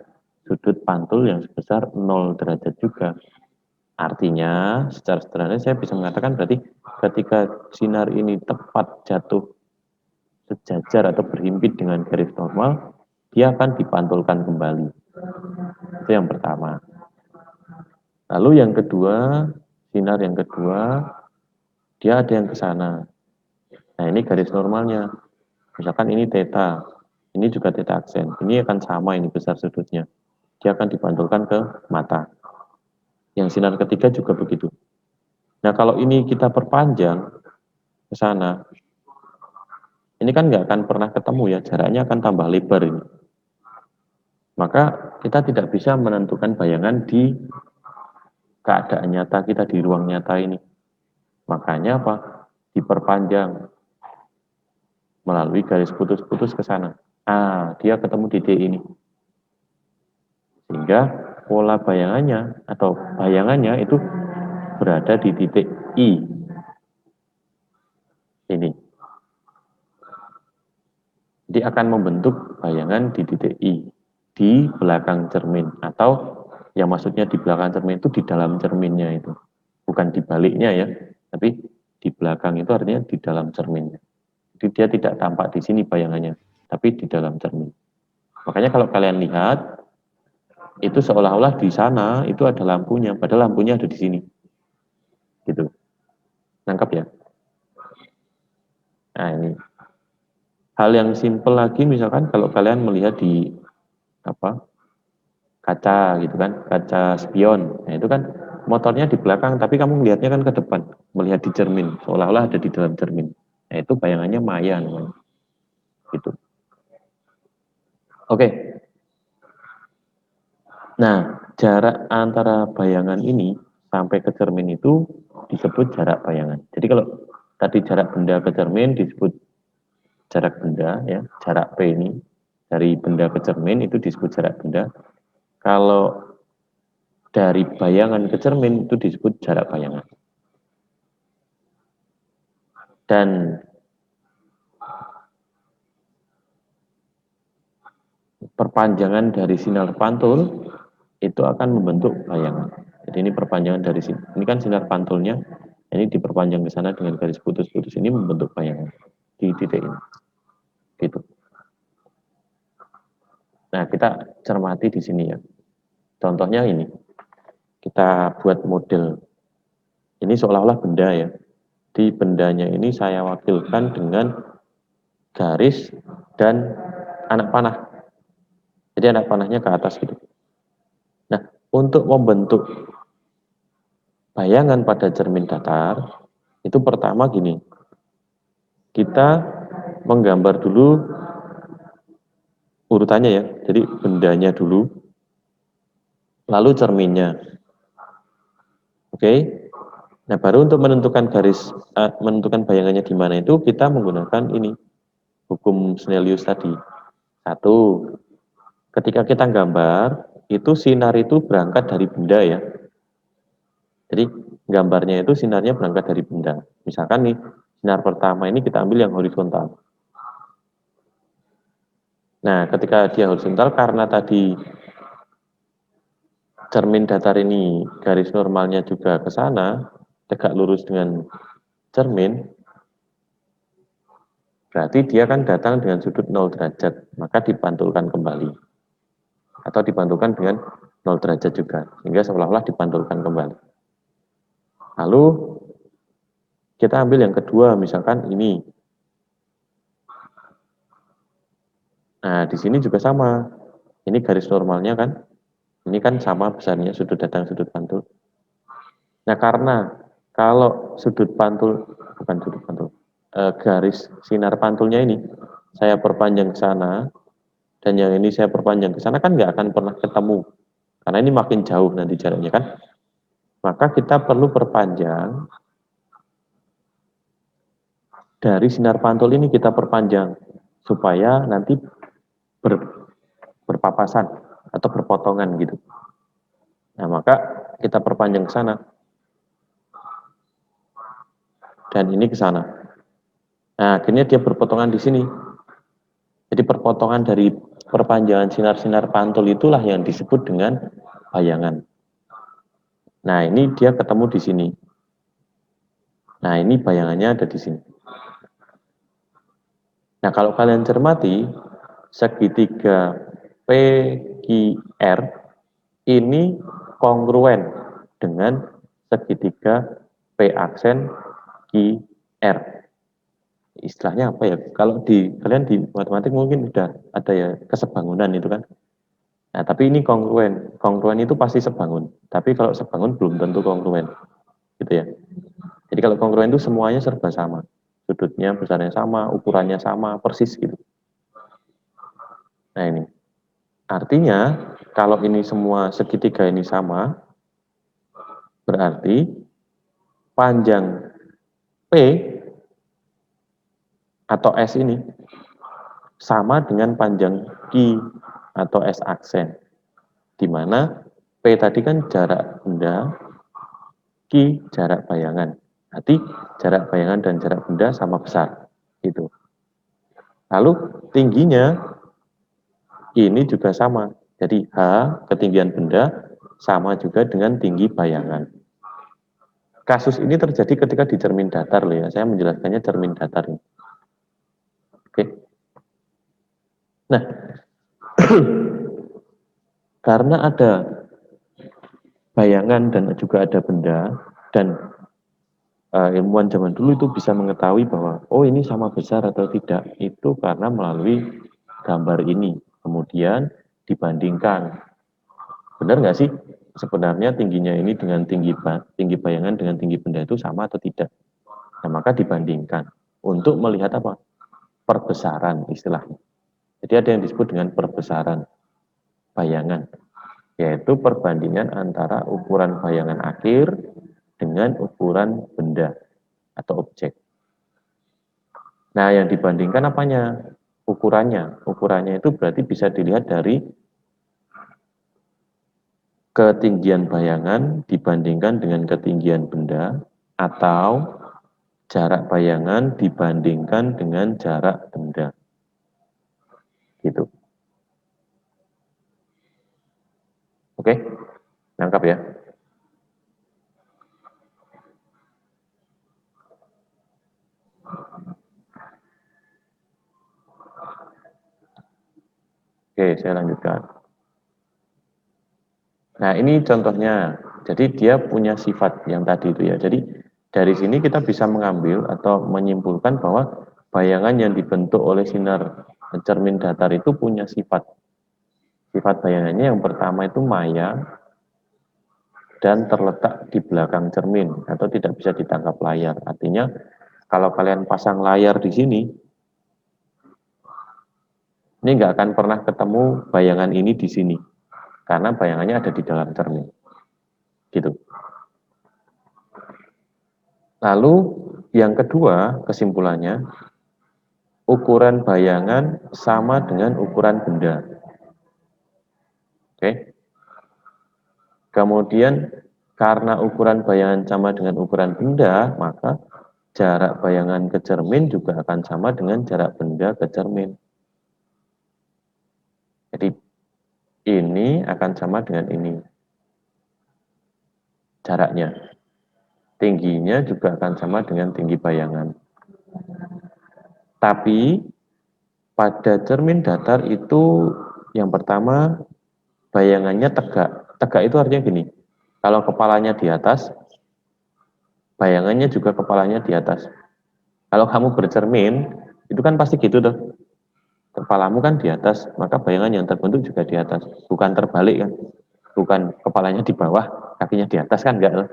sudut pantul yang sebesar 0 derajat juga. Artinya, secara sederhana saya bisa mengatakan berarti ketika sinar ini tepat jatuh sejajar atau berhimpit dengan garis normal, dia akan dipantulkan kembali. Itu yang pertama. Lalu yang kedua, sinar yang kedua, dia ada yang ke sana. Nah, ini garis normalnya. Misalkan ini theta, ini juga theta aksen. Ini akan sama ini besar sudutnya. Dia akan dipantulkan ke mata. Yang sinar ketiga juga begitu. Nah, kalau ini kita perpanjang ke sana, ini kan nggak akan pernah ketemu ya, jaraknya akan tambah lebar ini. Maka kita tidak bisa menentukan bayangan di keadaan nyata kita di ruang nyata ini. Makanya apa? Diperpanjang melalui garis putus-putus ke sana. Ah, dia ketemu titik ini. Sehingga pola bayangannya atau bayangannya itu berada di titik I. Ini. Jadi akan membentuk bayangan di titik I. Di belakang cermin. Atau yang maksudnya di belakang cermin itu di dalam cerminnya itu. Bukan di baliknya ya. Tapi di belakang itu artinya di dalam cerminnya. Jadi dia tidak tampak di sini bayangannya. Tapi di dalam cermin. Makanya kalau kalian lihat, itu seolah-olah di sana itu ada lampunya, padahal lampunya ada di sini. Gitu. Nangkap ya? Nah, ini. Hal yang simpel lagi misalkan kalau kalian melihat di apa? Kaca gitu kan, kaca spion. Nah, itu kan motornya di belakang tapi kamu melihatnya kan ke depan, melihat di cermin, seolah-olah ada di dalam cermin. Nah, itu bayangannya maya namanya. Gitu. Oke. Nah, jarak antara bayangan ini sampai ke cermin itu disebut jarak bayangan. Jadi kalau tadi jarak benda ke cermin disebut jarak benda ya, jarak P ini dari benda ke cermin itu disebut jarak benda. Kalau dari bayangan ke cermin itu disebut jarak bayangan. Dan perpanjangan dari sinar pantul itu akan membentuk bayangan. Jadi ini perpanjangan dari sini. Ini kan sinar pantulnya, ini diperpanjang ke sana dengan garis putus-putus ini membentuk bayangan di titik ini. Gitu. Nah, kita cermati di sini ya. Contohnya ini. Kita buat model. Ini seolah-olah benda ya. Di bendanya ini saya wakilkan dengan garis dan anak panah. Jadi anak panahnya ke atas gitu. Nah, untuk membentuk bayangan pada cermin datar, itu pertama gini, kita menggambar dulu urutannya ya, jadi bendanya dulu, lalu cerminnya. Oke, nah baru untuk menentukan garis, menentukan bayangannya di mana itu kita menggunakan ini, hukum Snellius tadi. Satu, ketika kita gambar, itu sinar itu berangkat dari benda ya. Jadi gambarnya itu sinarnya berangkat dari benda. Misalkan nih, sinar pertama ini kita ambil yang horizontal. Nah, ketika dia horizontal, karena tadi cermin datar ini garis normalnya juga ke sana, tegak lurus dengan cermin, berarti dia kan datang dengan sudut 0 derajat, maka dipantulkan kembali. Atau dipantulkan dengan 0 derajat juga, sehingga seolah-olah dipantulkan kembali. Lalu, kita ambil yang kedua, misalkan ini. Nah, di sini juga sama. Ini garis normalnya kan, ini kan sama besarnya sudut datang, sudut pantul. Nah, karena kalau sudut pantul, bukan sudut pantul, garis sinar pantulnya ini, saya perpanjang ke sana, dan yang ini saya perpanjang ke sana, kan nggak akan pernah ketemu. Karena ini makin jauh nanti jaraknya kan. Maka kita perlu perpanjang, dari sinar pantul ini kita perpanjang, supaya nanti berpapasan, atau berpotongan gitu. Nah, maka kita perpanjang ke sana. Dan ini ke sana. Nah, akhirnya dia berpotongan di sini. Jadi perpotongan dari perpanjangan sinar-sinar pantul itulah yang disebut dengan bayangan. Nah, ini dia ketemu di sini. Nah, ini bayangannya ada di sini. Nah, kalau kalian cermati, segitiga PQR ini kongruen dengan segitiga P aksen QR. Istilahnya apa ya? Kalau di kalian di matematik mungkin udah ada ya kesebangunan itu kan. Nah, tapi ini kongruen. Kongruen itu pasti sebangun. Tapi kalau sebangun belum tentu kongruen. Gitu ya. Jadi kalau kongruen itu semuanya serba sama. Sudutnya besarnya sama, ukurannya sama, persis gitu. Nah, ini. Artinya, kalau ini semua segitiga ini sama, berarti panjang P atau S ini sama dengan panjang Q atau S aksen. Di mana P tadi kan jarak benda, Q jarak bayangan. Berarti jarak bayangan dan jarak benda sama besar. Gitu. Lalu tingginya ini juga sama. Jadi H, ketinggian benda, sama juga dengan tinggi bayangan. Kasus ini terjadi ketika di cermin datar loh ya. Saya menjelaskannya cermin datar. Oke. Nah, karena ada bayangan dan juga ada benda, dan ilmuwan zaman dulu itu bisa mengetahui bahwa, oh ini sama besar atau tidak, itu karena melalui gambar ini. Kemudian dibandingkan. Benar nggak sih? Sebenarnya tingginya ini dengan tinggi bayangan dengan tinggi benda itu sama atau tidak? Nah, maka dibandingkan untuk melihat apa? Perbesaran istilahnya. Jadi ada yang disebut dengan perbesaran bayangan, yaitu perbandingan antara ukuran bayangan akhir dengan ukuran benda atau objek. Nah, yang dibandingkan apanya? Ukurannya. Ukurannya itu berarti bisa dilihat dari ketinggian bayangan dibandingkan dengan ketinggian benda atau jarak bayangan dibandingkan dengan jarak benda. Gitu. Oke? Nangkap ya? Oke, saya lanjutkan. Nah, ini contohnya. Jadi dia punya sifat yang tadi itu ya. Jadi dari sini kita bisa mengambil atau menyimpulkan bahwa bayangan yang dibentuk oleh sinar cermin datar itu punya sifat. Sifat bayangannya yang pertama itu maya dan terletak di belakang cermin atau tidak bisa ditangkap layar. Artinya kalau kalian pasang layar di sini, ini nggak akan pernah ketemu bayangan ini di sini karena bayangannya ada di dalam cermin. Gitu. Lalu yang kedua kesimpulannya, ukuran bayangan sama dengan ukuran benda. Oke. Kemudian karena ukuran bayangan sama dengan ukuran benda, maka jarak bayangan ke cermin juga akan sama dengan jarak benda ke cermin. Jadi ini akan sama dengan ini. Jaraknya. Tingginya juga akan sama dengan tinggi bayangan. Tapi pada cermin datar itu yang pertama bayangannya tegak. Tegak itu artinya gini, kalau kepalanya di atas, bayangannya juga kepalanya di atas. Kalau kamu bercermin, itu kan pasti gitu tuh. Kepalamu kan di atas, maka bayangan yang terbentuk juga di atas. Bukan terbalik kan. Bukan kepalanya di bawah, kakinya di atas kan enggak.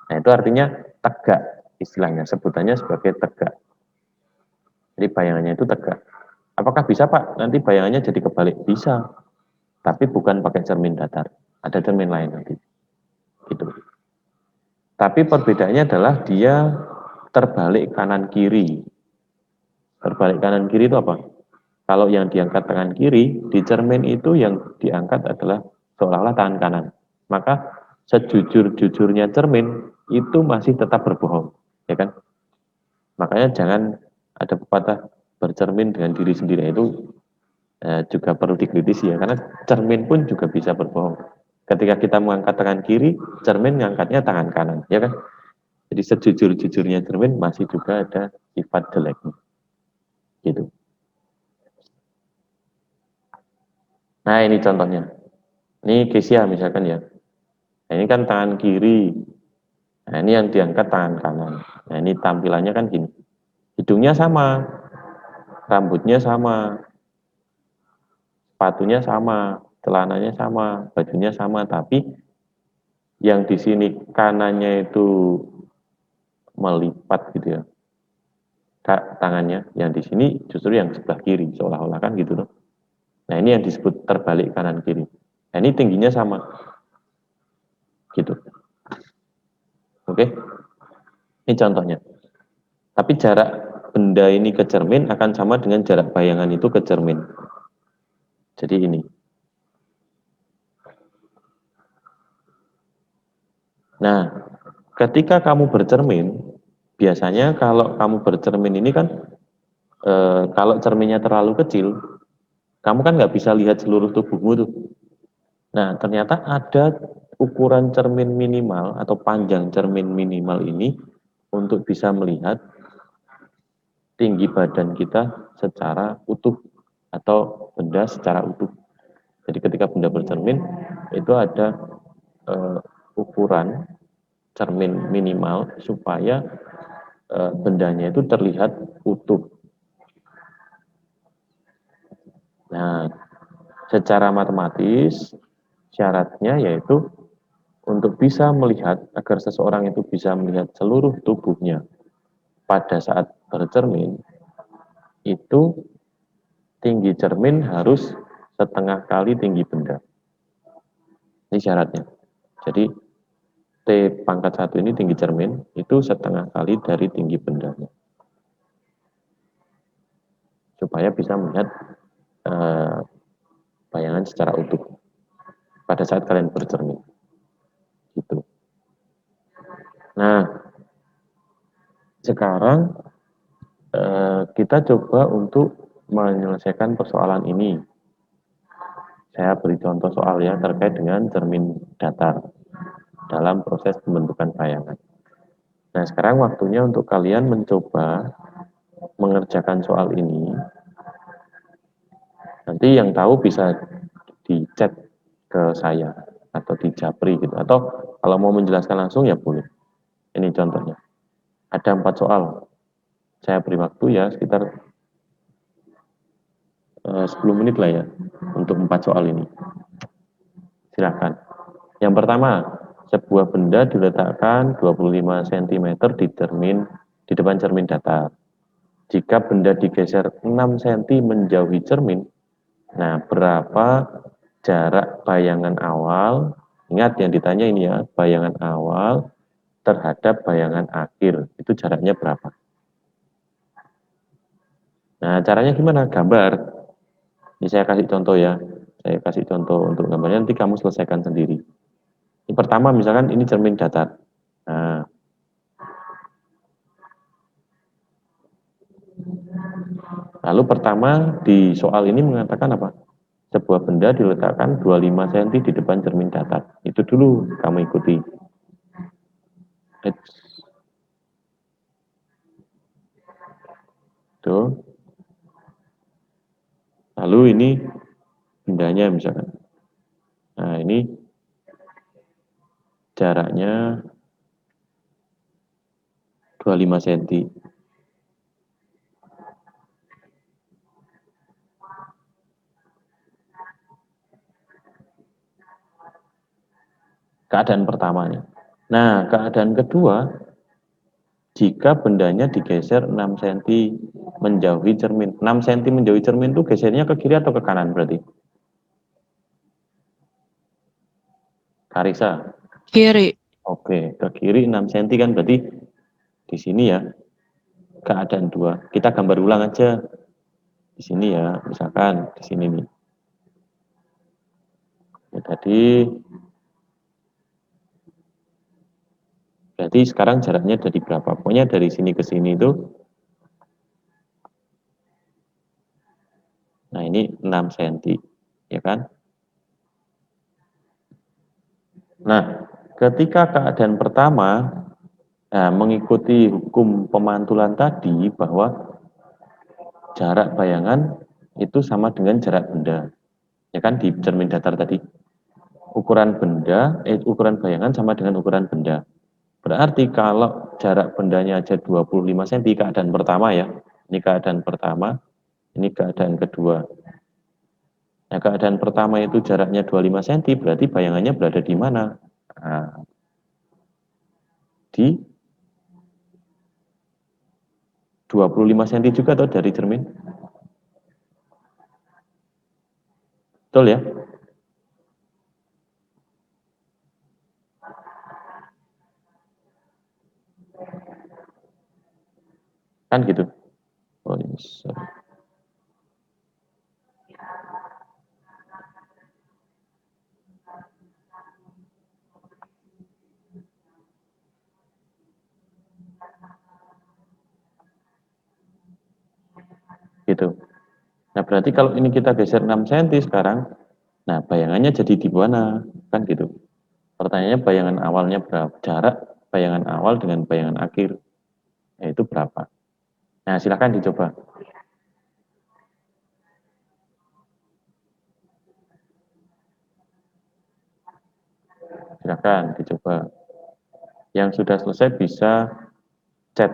Nah itu artinya tegak istilahnya, sebutannya sebagai tegak. Jadi bayangannya itu tegak. Apakah bisa Pak nanti bayangannya jadi kebalik? Bisa, tapi bukan pakai cermin datar. Ada cermin lain nanti. Gitu. Tapi perbedaannya adalah dia terbalik kanan kiri. Terbalik kanan kiri itu apa? Kalau yang diangkat tangan kiri, di cermin itu yang diangkat adalah seolah-olah tangan kanan. Maka sejujur-jujurnya cermin itu masih tetap berbohong, ya kan? Makanya jangan ada pepatah bercermin dengan diri sendiri itu juga perlu dikritisi ya, karena cermin pun juga bisa berbohong. Ketika kita mengangkat tangan kiri, cermin mengangkatnya tangan kanan, ya kan? Jadi sejujur-jujurnya cermin masih juga ada sifat jeleknya, gitu. Nah ini contohnya. Ini Kesia misalkan ya. Nah, ini kan tangan kiri. Nah ini yang diangkat tangan kanan. Nah ini tampilannya kan gini. Hidungnya sama, rambutnya sama, sepatunya sama, celananya sama, bajunya sama, tapi yang di sini kanannya itu melipat gitu ya. Tangannya, yang di sini justru yang sebelah kiri, seolah-olah kan gitu loh. Nah ini yang disebut terbalik kanan kiri. Nah ini tingginya sama, gitu. Oke, ini contohnya. Tapi jarak benda ini ke cermin akan sama dengan jarak bayangan itu ke cermin. Jadi ini. Nah, ketika kamu bercermin, biasanya kalau kamu bercermin ini kan, kalau cerminnya terlalu kecil, kamu kan nggak bisa lihat seluruh tubuhmu tuh. Nah, ternyata ada ukuran cermin minimal atau panjang cermin minimal ini untuk bisa melihat tinggi badan kita secara utuh atau benda secara utuh. Jadi ketika benda bercermin itu ada ukuran cermin minimal supaya bendanya itu terlihat utuh. Nah, secara matematis syaratnya yaitu untuk bisa melihat, agar seseorang itu bisa melihat seluruh tubuhnya pada saat bercermin, itu tinggi cermin harus setengah kali tinggi benda. Ini syaratnya. Jadi T pangkat 1 ini tinggi cermin, itu setengah kali dari tinggi bendanya. supaya bisa melihat eh, bayangan secara utuh pada saat kalian bercermin gitu. Nah, sekarang kita coba untuk menyelesaikan persoalan ini. Saya beri contoh soal ya terkait dengan cermin datar dalam proses pembentukan bayangan. Nah, sekarang waktunya untuk kalian mencoba mengerjakan soal ini. Nanti yang tahu bisa di chat ke saya atau di Japri gitu. Atau kalau mau menjelaskan langsung ya boleh. Ini contohnya. Ada 4 soal. Saya beri waktu ya sekitar 10 menit lah ya untuk 4 soal ini. Silakan. Yang pertama, sebuah benda diletakkan 25 cm di depan cermin datar. Jika benda digeser 6 cm menjauhi cermin, nah berapa jarak bayangan awal? Ingat yang ditanya ini ya, bayangan awal terhadap bayangan akhir. Itu jaraknya berapa? Nah, caranya gimana? Gambar. Ini saya kasih contoh ya. Saya kasih contoh untuk gambarnya, nanti kamu selesaikan sendiri. Ini pertama misalkan ini cermin datar. Nah, lalu pertama di soal ini mengatakan apa? Sebuah benda diletakkan 25 cm di depan cermin datar. Itu dulu kamu ikuti. Tuh. Lalu ini bendanya misalkan. Nah, ini jaraknya 25 cm. Keadaan pertamanya. Nah, keadaan kedua, jika bendanya digeser 6 cm menjauhi cermin. 6 cm menjauhi cermin itu gesernya ke kiri atau ke kanan berarti? Karisa. Kiri. Oke, ke kiri 6 cm kan berarti di sini ya. Keadaan dua. Kita gambar ulang aja. Di sini ya, misalkan di sini nih. Ya, tadi berarti sekarang jaraknya dari berapa? Pokoknya dari sini ke sini itu, nah ini 6 cm, ya kan? Nah, ketika keadaan pertama, nah, mengikuti hukum pemantulan tadi bahwa jarak bayangan itu sama dengan jarak benda, ya kan di cermin datar tadi. Ukuran bayangan sama dengan ukuran benda. Berarti kalau jarak bendanya aja 25 cm keadaan pertama ya. Ini keadaan pertama, ini keadaan kedua. Nah, keadaan pertama itu jaraknya 25 cm, berarti bayangannya berada di mana? Nah, di 25 cm juga atau dari cermin? Betul ya? Kan gitu. Oh, yes. Gitu. Nah, berarti kalau ini kita geser 6 cm sekarang, nah bayangannya jadi di mana? Kan gitu. Pertanyaannya bayangan awalnya berapa? Jarak bayangan awal dengan bayangan akhir, yaitu berapa? Nah, silakan dicoba. Silakan dicoba. Yang sudah selesai bisa chat.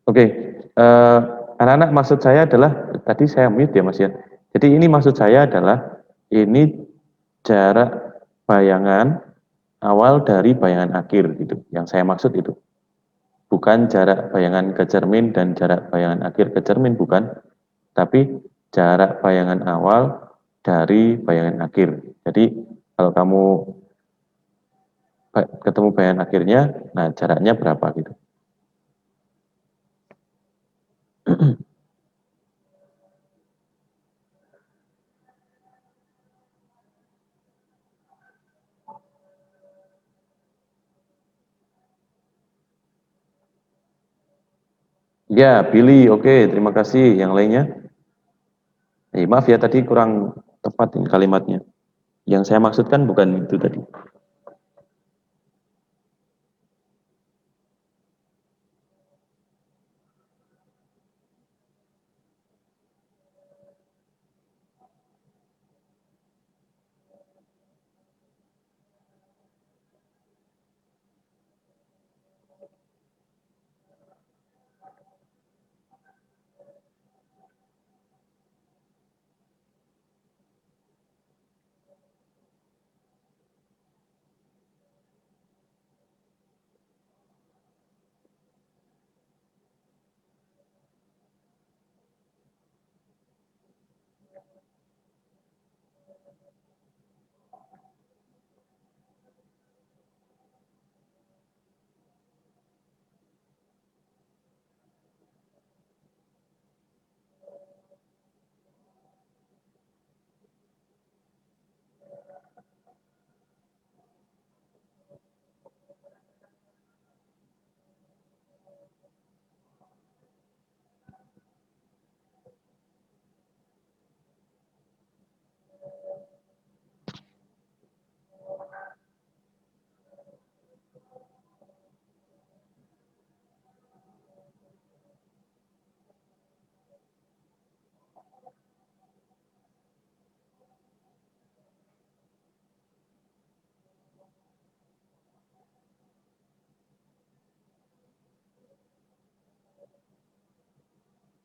Oke, anak-anak maksud saya adalah, tadi saya mute ya Mas ya. Jadi ini maksud saya adalah, ini jarak bayangan awal dari bayangan akhir gitu. Yang saya maksud itu. Bukan jarak bayangan ke cermin dan jarak bayangan akhir ke cermin, bukan. Tapi jarak bayangan awal dari bayangan akhir. Jadi kalau kamu ketemu bayangan akhirnya, nah jaraknya berapa gitu. Ya, Billy, oke, terima kasih. Yang lainnya? Maaf ya tadi kurang tepat ini kalimatnya. Yang saya maksudkan bukan itu tadi.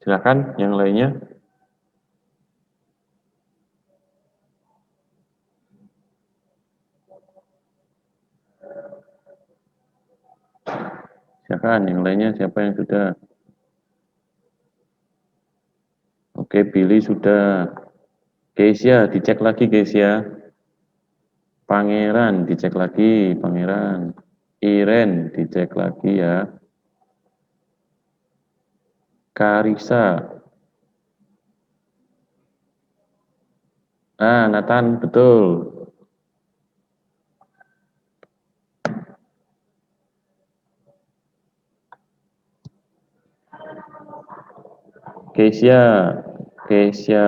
Silakan yang lainnya. Silakan yang lainnya, siapa yang sudah? Oke, Billy sudah. Keisha, dicek lagi Keisha. Pangeran, dicek lagi Pangeran. Iren, dicek lagi ya. Karisa. Ah, Nathan, betul. Keisha, Keisha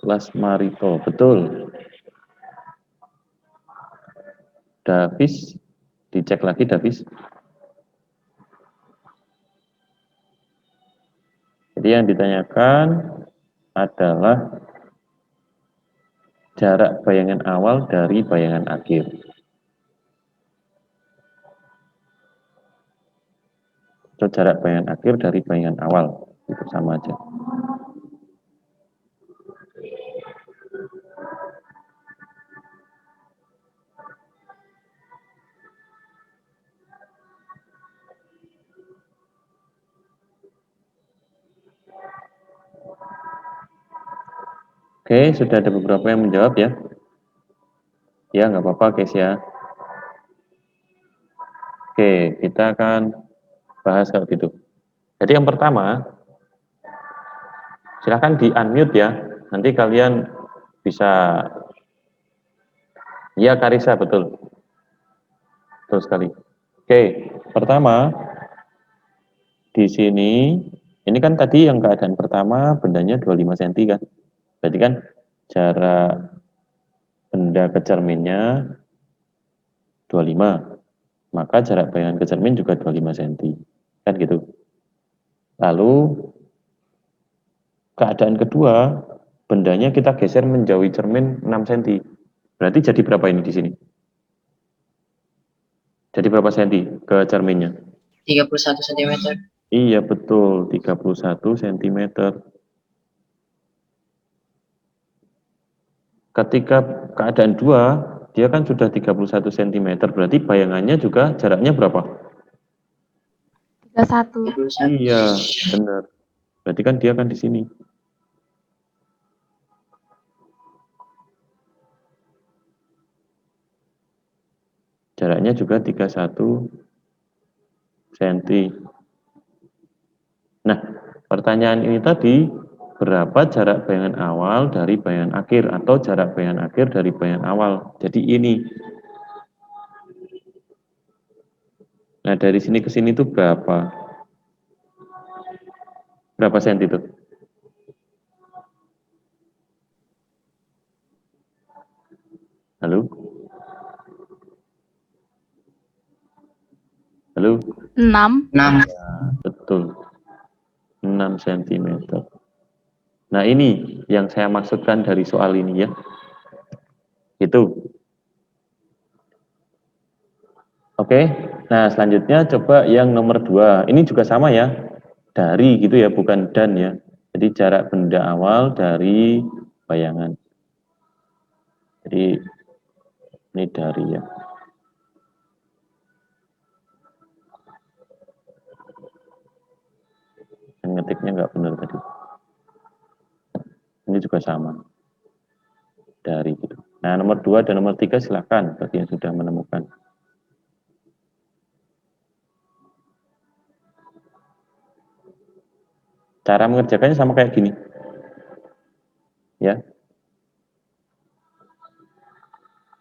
Lasmarito, betul. Davis, dicek lagi Davis. Jadi yang ditanyakan adalah jarak bayangan awal dari bayangan akhir. Atau jarak bayangan akhir dari bayangan awal. Itu sama aja. Oke, sudah ada beberapa yang menjawab ya. Ya, nggak apa-apa guys ya. Oke, kita akan bahas kalau gitu. Jadi yang pertama, silahkan di-unmute ya. Nanti kalian bisa, ya Karisa, betul. Betul sekali. Oke, pertama, di sini, ini kan tadi yang keadaan pertama, bendanya 25 cm kan. Berarti kan jarak benda ke cerminnya 25. Maka jarak bayangan ke cermin juga 25 cm. Kan gitu. Lalu keadaan kedua, bendanya kita geser menjauhi cermin 6 cm. Berarti jadi berapa ini di sini? Jadi berapa senti ke cerminnya? 31 cm. Iya betul, 31 cm. Ketika keadaan 2, dia kan sudah 31 cm, berarti bayangannya juga jaraknya berapa? 31. Iya, benar. Berarti kan dia kan di sini. Jaraknya juga 31 cm. Nah, pertanyaan ini tadi, berapa jarak bayangan awal dari bayangan akhir atau jarak bayangan akhir dari bayangan awal? Jadi ini. Nah, dari sini ke sini itu berapa? Berapa senti itu? Halo? Halo? 6. 6. Betul. 6 cm. Nah, ini yang saya maksudkan dari soal ini ya. Itu. Oke. Nah, selanjutnya coba yang nomor 2. Ini juga sama ya. Dari gitu ya, bukan dan ya. Jadi jarak benda awal dari bayangan. Jadi ini dari ya. Yang ngetiknya nggak benar tadi. Ini juga sama. Dari gitu. Nah, nomor 2 dan nomor 3 silakan bagi yang sudah menemukan. Cara mengerjakannya sama kayak gini. Ya.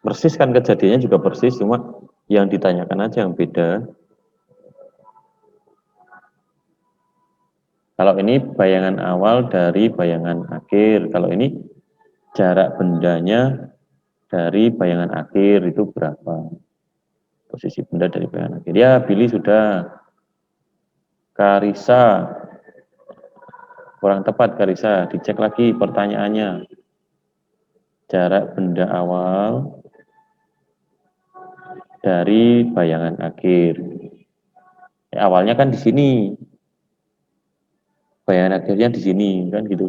Persis kan kejadiannya juga persis, cuma yang ditanyakan aja yang beda. Kalau ini bayangan awal dari bayangan akhir. Kalau ini jarak bendanya dari bayangan akhir itu berapa? Posisi benda dari bayangan akhir. Ya, Billy sudah. Karisa. Kurang tepat Karisa. Dicek lagi pertanyaannya. Jarak benda awal dari bayangan akhir. Ya, awalnya kan di sini. Bayangan akhirnya di sini, kan gitu.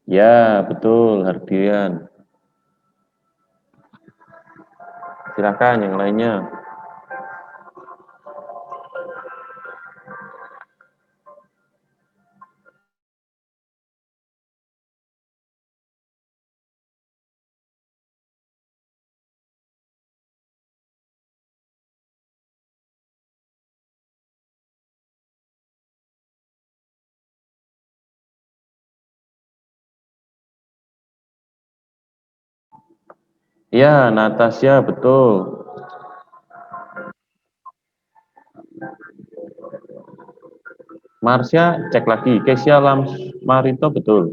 Ya, betul, Hardian. Silakan yang lainnya. Ya, Natasha, betul. Marsha, cek lagi. Kesia Lamsmarito, betul.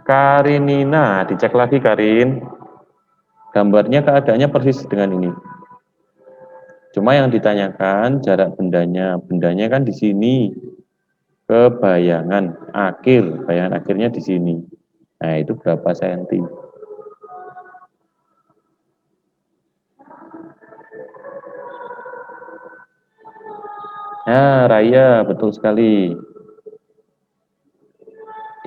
Karinina, dicek lagi Karin. Gambarnya keadaannya persis dengan ini. Cuma yang ditanyakan jarak bendanya. Bendanya kan di sini. Ke bayangan akhir. Bayangan akhirnya di sini. Nah, itu berapa senti? Nah, Raya, betul sekali.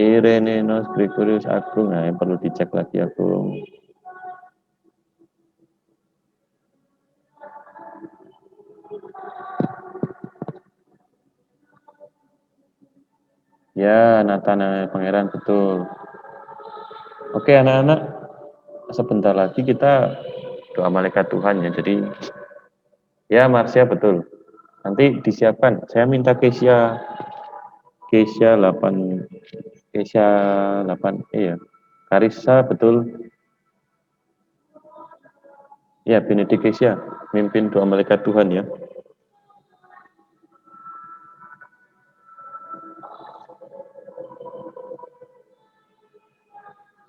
Irenenos Gregorius Agung. Nah, yang perlu dicek lagi Agung. Ya, Nathanael Pangeran, betul. Oke, anak-anak. Sebentar lagi kita doa malaikat Tuhan ya. Jadi, ya Marsha, betul. Nanti disiapkan. Saya minta Kesia 8, Kesia 8, iya. Karissa, betul. Ya, Benedik Kesia, mimpin doa malaikat Tuhan ya.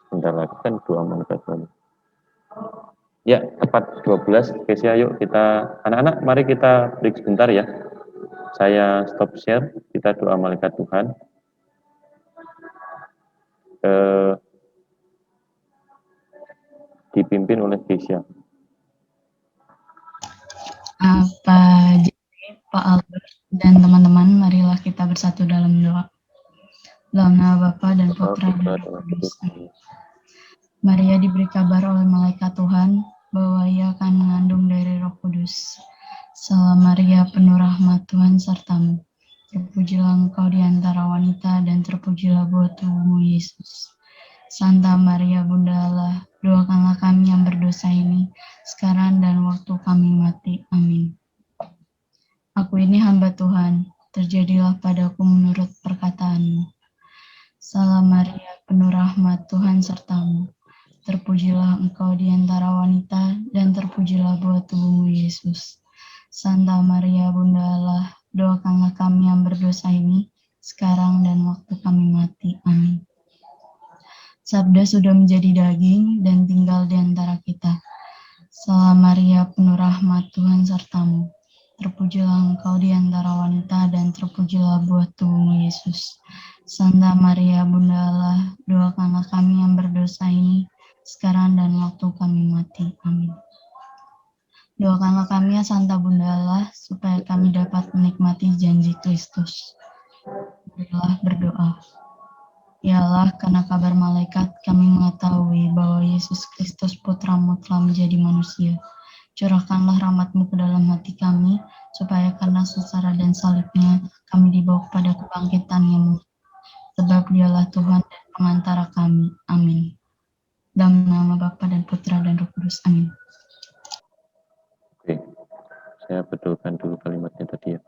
Sebentar lagi kan doa malaikat Tuhan. Ya, tepat 12. Kesia, yuk kita, anak-anak, mari kita break sebentar ya. Saya stop share, kita doa malaikat Tuhan. Dipimpin oleh Kesia. Pak Pak Albert dan teman-teman, marilah kita bersatu dalam doa. Dalam nama Bapa dan Putra dan Roh Kudus. Maria diberi kabar oleh malaikat Tuhan bahwa ia akan mengandung dari Roh Kudus. Salam Maria, penuh rahmat, Tuhan sertamu. Terpujilah engkau di antara wanita dan terpujilah buah tubuhmu Yesus. Santa Maria Bunda Allah, doakanlah kami yang berdosa ini, sekarang dan waktu kami mati. Amin. Aku ini hamba Tuhan, terjadilah padaku menurut perkataanmu. Salam Maria, penuh rahmat, Tuhan sertamu. Terpujilah engkau di antara wanita, dan terpujilah buah tubuhmu Yesus. Santa Maria Bunda Allah, doakanlah kami yang berdosa ini, sekarang dan waktu kami mati. Amin. Sabda sudah menjadi daging dan tinggal di antara kita. Salam Maria, penuh rahmat, Tuhan sertamu. Terpujilah engkau di antara wanita, dan terpujilah buah tubuhmu Yesus. Santa Maria Bunda Allah, doakanlah kami yang berdosa ini, sekarang dan waktu kami mati. Amin. Doakanlah kami ya Santa Bunda Allah, supaya kami dapat menikmati janji Kristus. Marilah berdoa. Ya Allah, karena kabar malaikat kami mengetahui bahwa Yesus Kristus Putramu telah menjadi manusia. Curahkanlah rahmat-Mu ke dalam hati kami, supaya karena sengsara dan salibnya kami dibawa kepada kebangkitan yang mulia. Sebab Dialah Tuhan dan pengantara kami. Amin. Dalam nama Bapa dan Putra dan Roh Kudus. Amin. Oke, saya betulkan dulu kalimatnya tadi ya.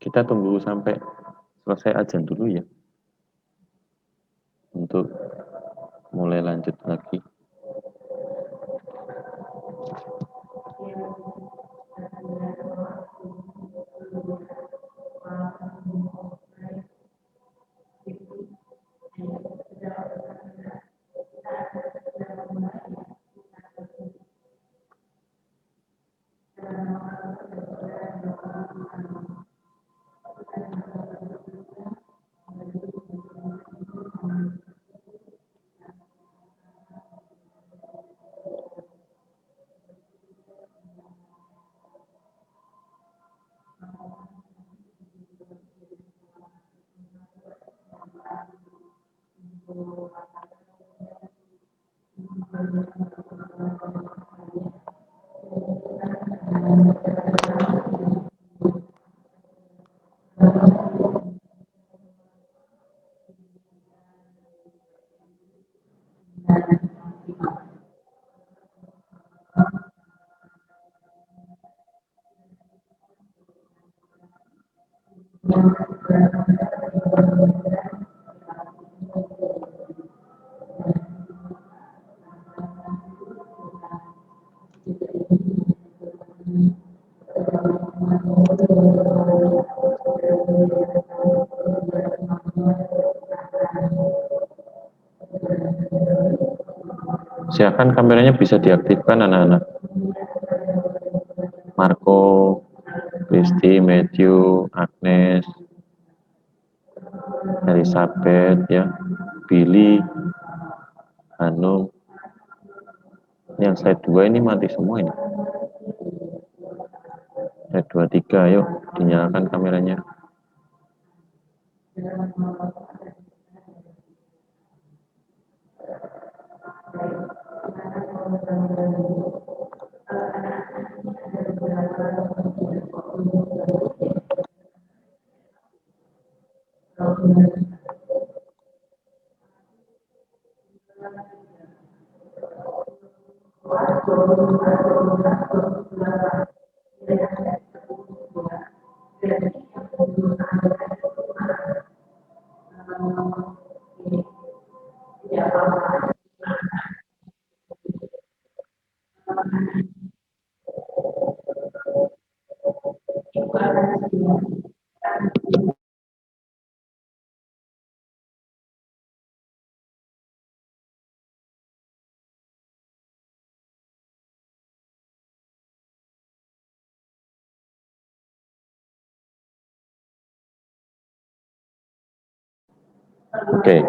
Kita tunggu sampai selesai ajan dulu ya, untuk mulai lanjut lagi. Silakan kameranya bisa diaktifkan anak-anak. Marco, Kristi, Matthew, Agnes, Elizabeth ya, Billy, Hanung. Yang slide 2 ini mati semua ini. Slide 2, 3, yuk dinyalakan kameranya. Oke,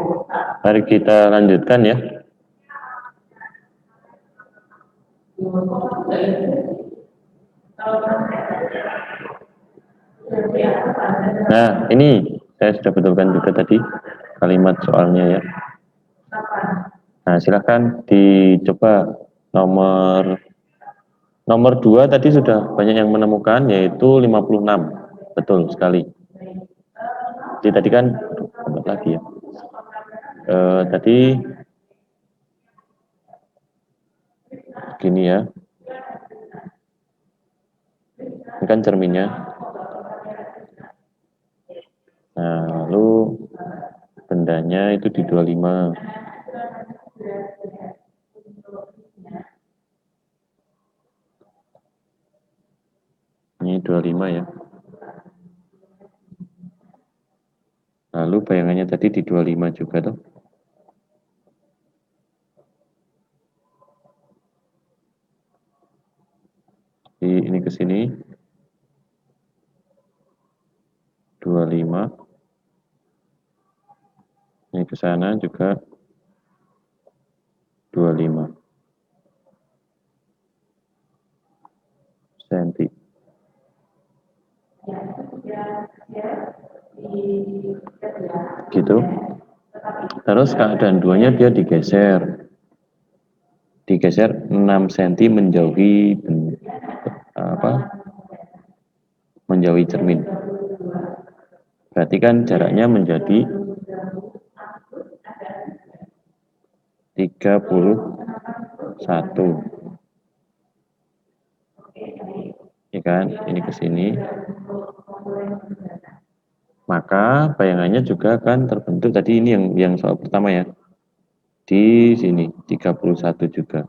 mari kita lanjutkan ya. Nah, ini saya sudah betulkan juga tadi kalimat soalnya ya. Nah, silahkan dicoba nomor nomor 2 tadi sudah banyak yang menemukan, yaitu 56. Betul sekali. Jadi tadi kan, tempat lagi ya. Tadi gini ya, ini kan cerminnya. Nah, lalu bendanya itu di 25. Ini 25 ya. Lalu bayangannya tadi di 25 juga tuh. Ini ke sini 25. Ini ke sana juga 25 cm. Gitu. Terus keadaan duanya dia digeser. Digeser 6 cm menjauhi menjauhi cermin. Berarti kan jaraknya menjadi 31. Ya kan? Ini ke sini. Maka bayangannya juga kan terbentuk tadi ini yang soal pertama ya. Di sini 31 juga.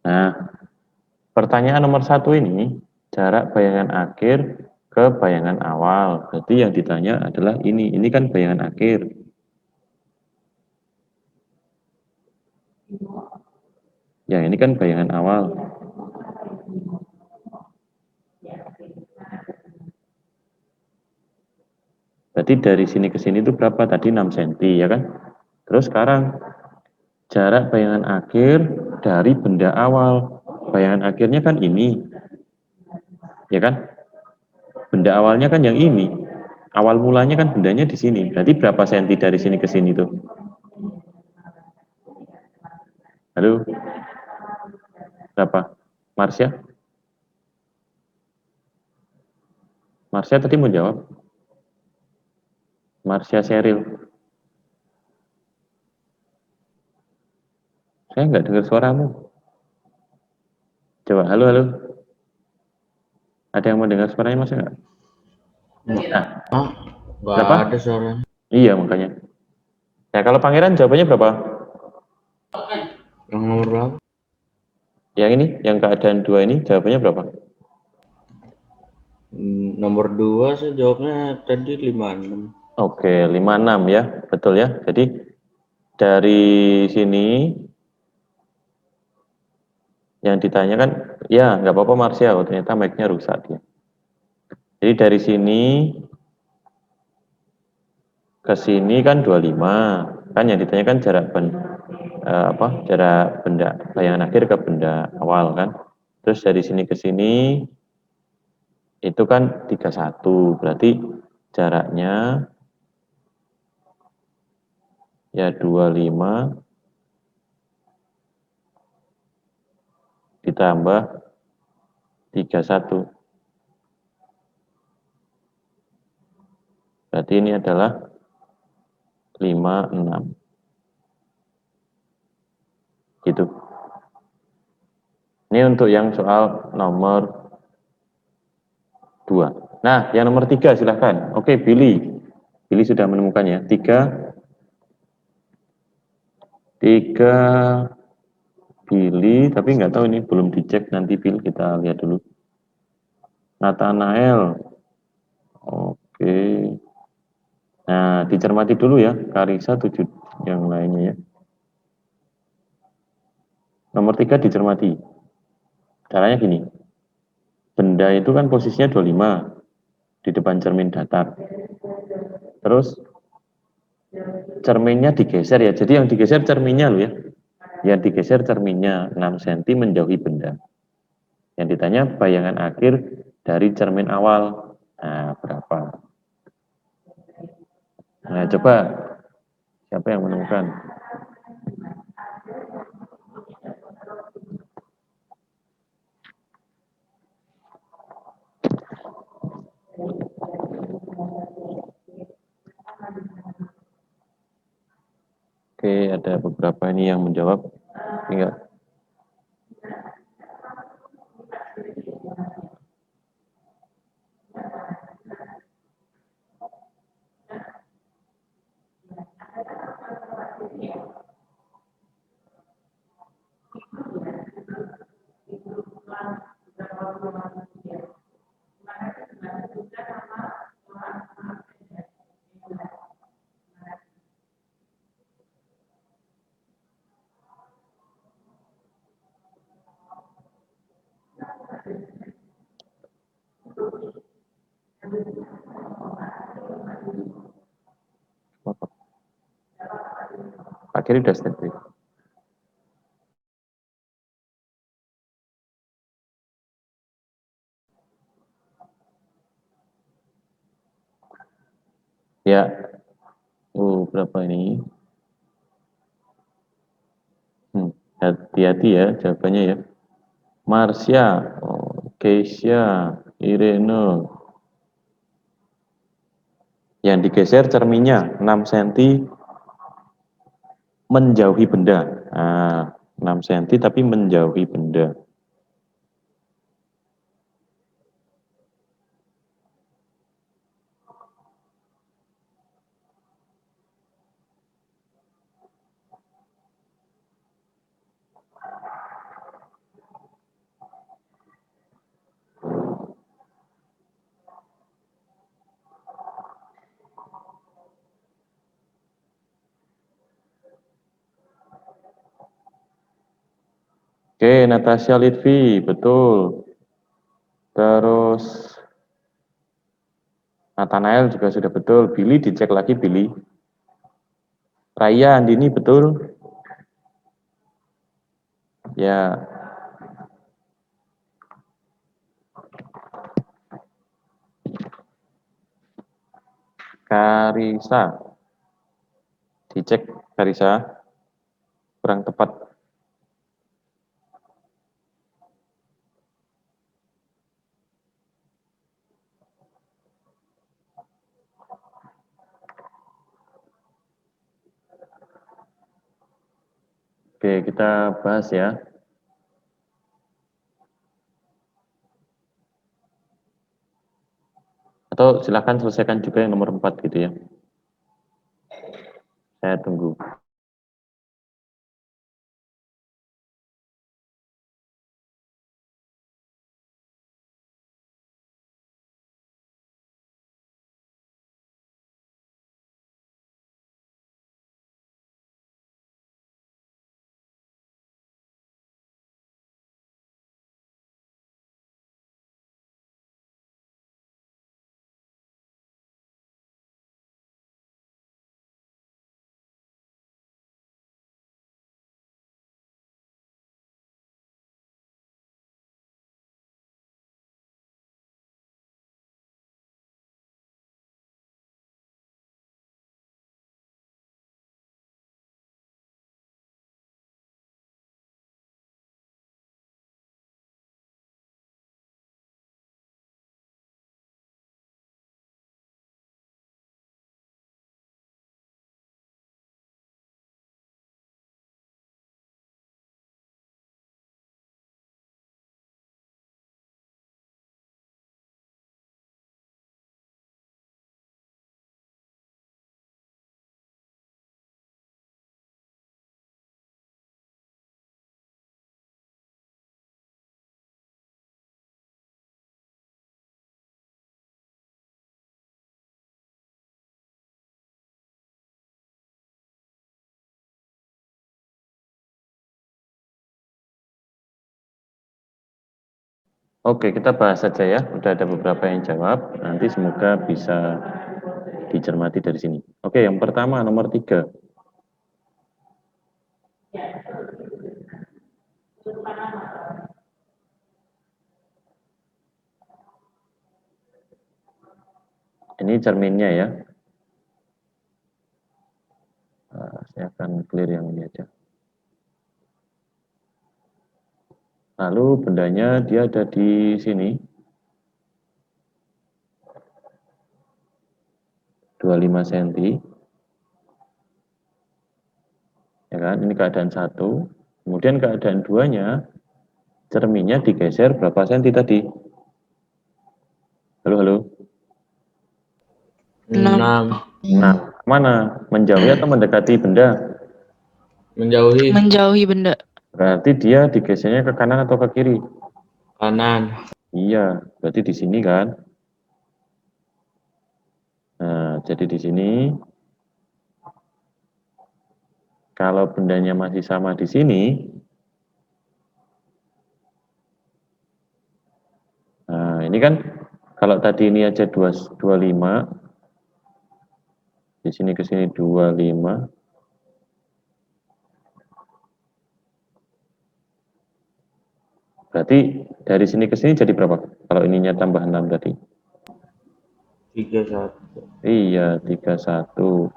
Nah, pertanyaan nomor 1 ini jarak bayangan akhir ke bayangan awal. Berarti yang ditanya adalah ini. Ini kan bayangan akhir. Ya, ini kan bayangan awal. Berarti dari sini ke sini itu berapa? Tadi 6 cm ya kan? Terus sekarang jarak bayangan akhir dari benda awal. Bayangan akhirnya kan ini. Ya kan? Benda awalnya kan yang ini. Awal mulanya kan bendanya di sini. Berarti berapa senti dari sini ke sini tuh? Halo? Berapa? Marsya? Marsya tadi mau jawab? Marsya Seril. Saya nggak dengar suaramu. Coba, halo, halo. Ada yang mau dengar suaranya Mas nggak? Nah, Nggak berapa? ada suaranya. Iya, makanya. Nah, kalau Pangeran jawabannya berapa? Yang nomor berapa? Yang ini, yang keadaan 2 ini jawabannya berapa? Nomor 2 saya jawabnya tadi 56. Oke, 56 ya, betul ya. Jadi dari sini yang ditanyakan, ya nggak apa-apa Marsya, oh, ternyata mic-nya rusak dia. Jadi dari sini ke sini kan 25, kan yang ditanyakan jarak jarak benda bayangan akhir ke benda awal kan. Terus dari sini ke sini itu kan 31, berarti jaraknya ya 25 ditambah 31. Berarti ini adalah 56. Gitu. Ini untuk yang soal nomor 2. Nah, yang nomor 3 silahkan. Oke, Billy. Billy sudah menemukannya. 3 Billy, tapi nggak tahu ini belum dicek, nanti Bill kita lihat dulu. Nathanael. Oke. Nah, dicermati dulu ya, Karisa 7 yang lainnya ya. Nomor 3 dicermati. Caranya gini. Benda itu kan posisinya 25 di depan cermin datar. Terus cerminnya digeser ya. Jadi yang digeser cerminnya loh ya. Yang digeser cerminnya 6 cm menjauhi benda. Yang ditanya bayangan akhir dari cermin awal. Nah, berapa? Nah, coba siapa yang menemukan? Oke, ada beberapa ini yang menjawab. Tinggal. Pak Kiri udah standby. Ya, berapa ini? Hati-hati ya jawabannya ya. Marsha, Keisha, Irene. Yang digeser cerminnya 6 cm menjauhi benda. Nah, 6 cm tapi menjauhi benda. Oke, Natasha Litvi, betul. Terus Nathanael juga sudah betul. Billy dicek lagi Billy. Raya Andini betul. Ya. Karisa. Dicek Karisa. Kurang tepat. Oke, kita bahas ya. Atau silakan selesaikan juga yang nomor 4 gitu ya. Saya tunggu. Oke, kita bahas saja ya. Udah ada beberapa yang jawab. Nanti semoga bisa dicermati dari sini. Oke, yang pertama nomor 3. Ini cerminnya ya. Saya akan clear yang ini aja. Lalu bendanya dia ada di sini. 25 cm. Ya kan? Ini keadaan 1. Kemudian keadaan 2-nya, cerminnya digeser berapa senti tadi? Halo, halo. 6. 6. Mana? Menjauhi atau mendekati benda? Menjauhi. Menjauhi benda. Berarti dia digesernya ke kanan atau ke kiri? Kanan. Iya, berarti di sini kan? Nah, jadi di sini kalau bendanya masih sama di sini, nah ini kan kalau tadi ini aja 25, di sini ke sini 25. Berarti dari sini ke sini jadi berapa? Kalau ininya tambah 6 tadi. 31. Iya, 31.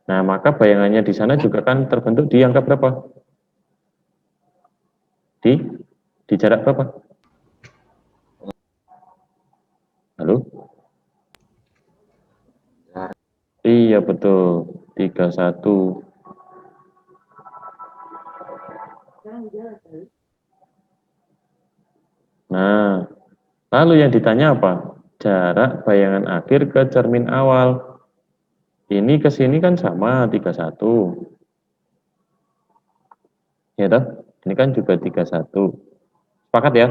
Nah, maka bayangannya di sana juga kan terbentuk di angka berapa? Di jarak berapa? Halo? Iya, betul. 31. Nah, lalu yang ditanya apa? Jarak bayangan akhir ke cermin awal. Ini ke sini kan sama 31. Ya toh? Ini kan juga 31. Sepakat ya?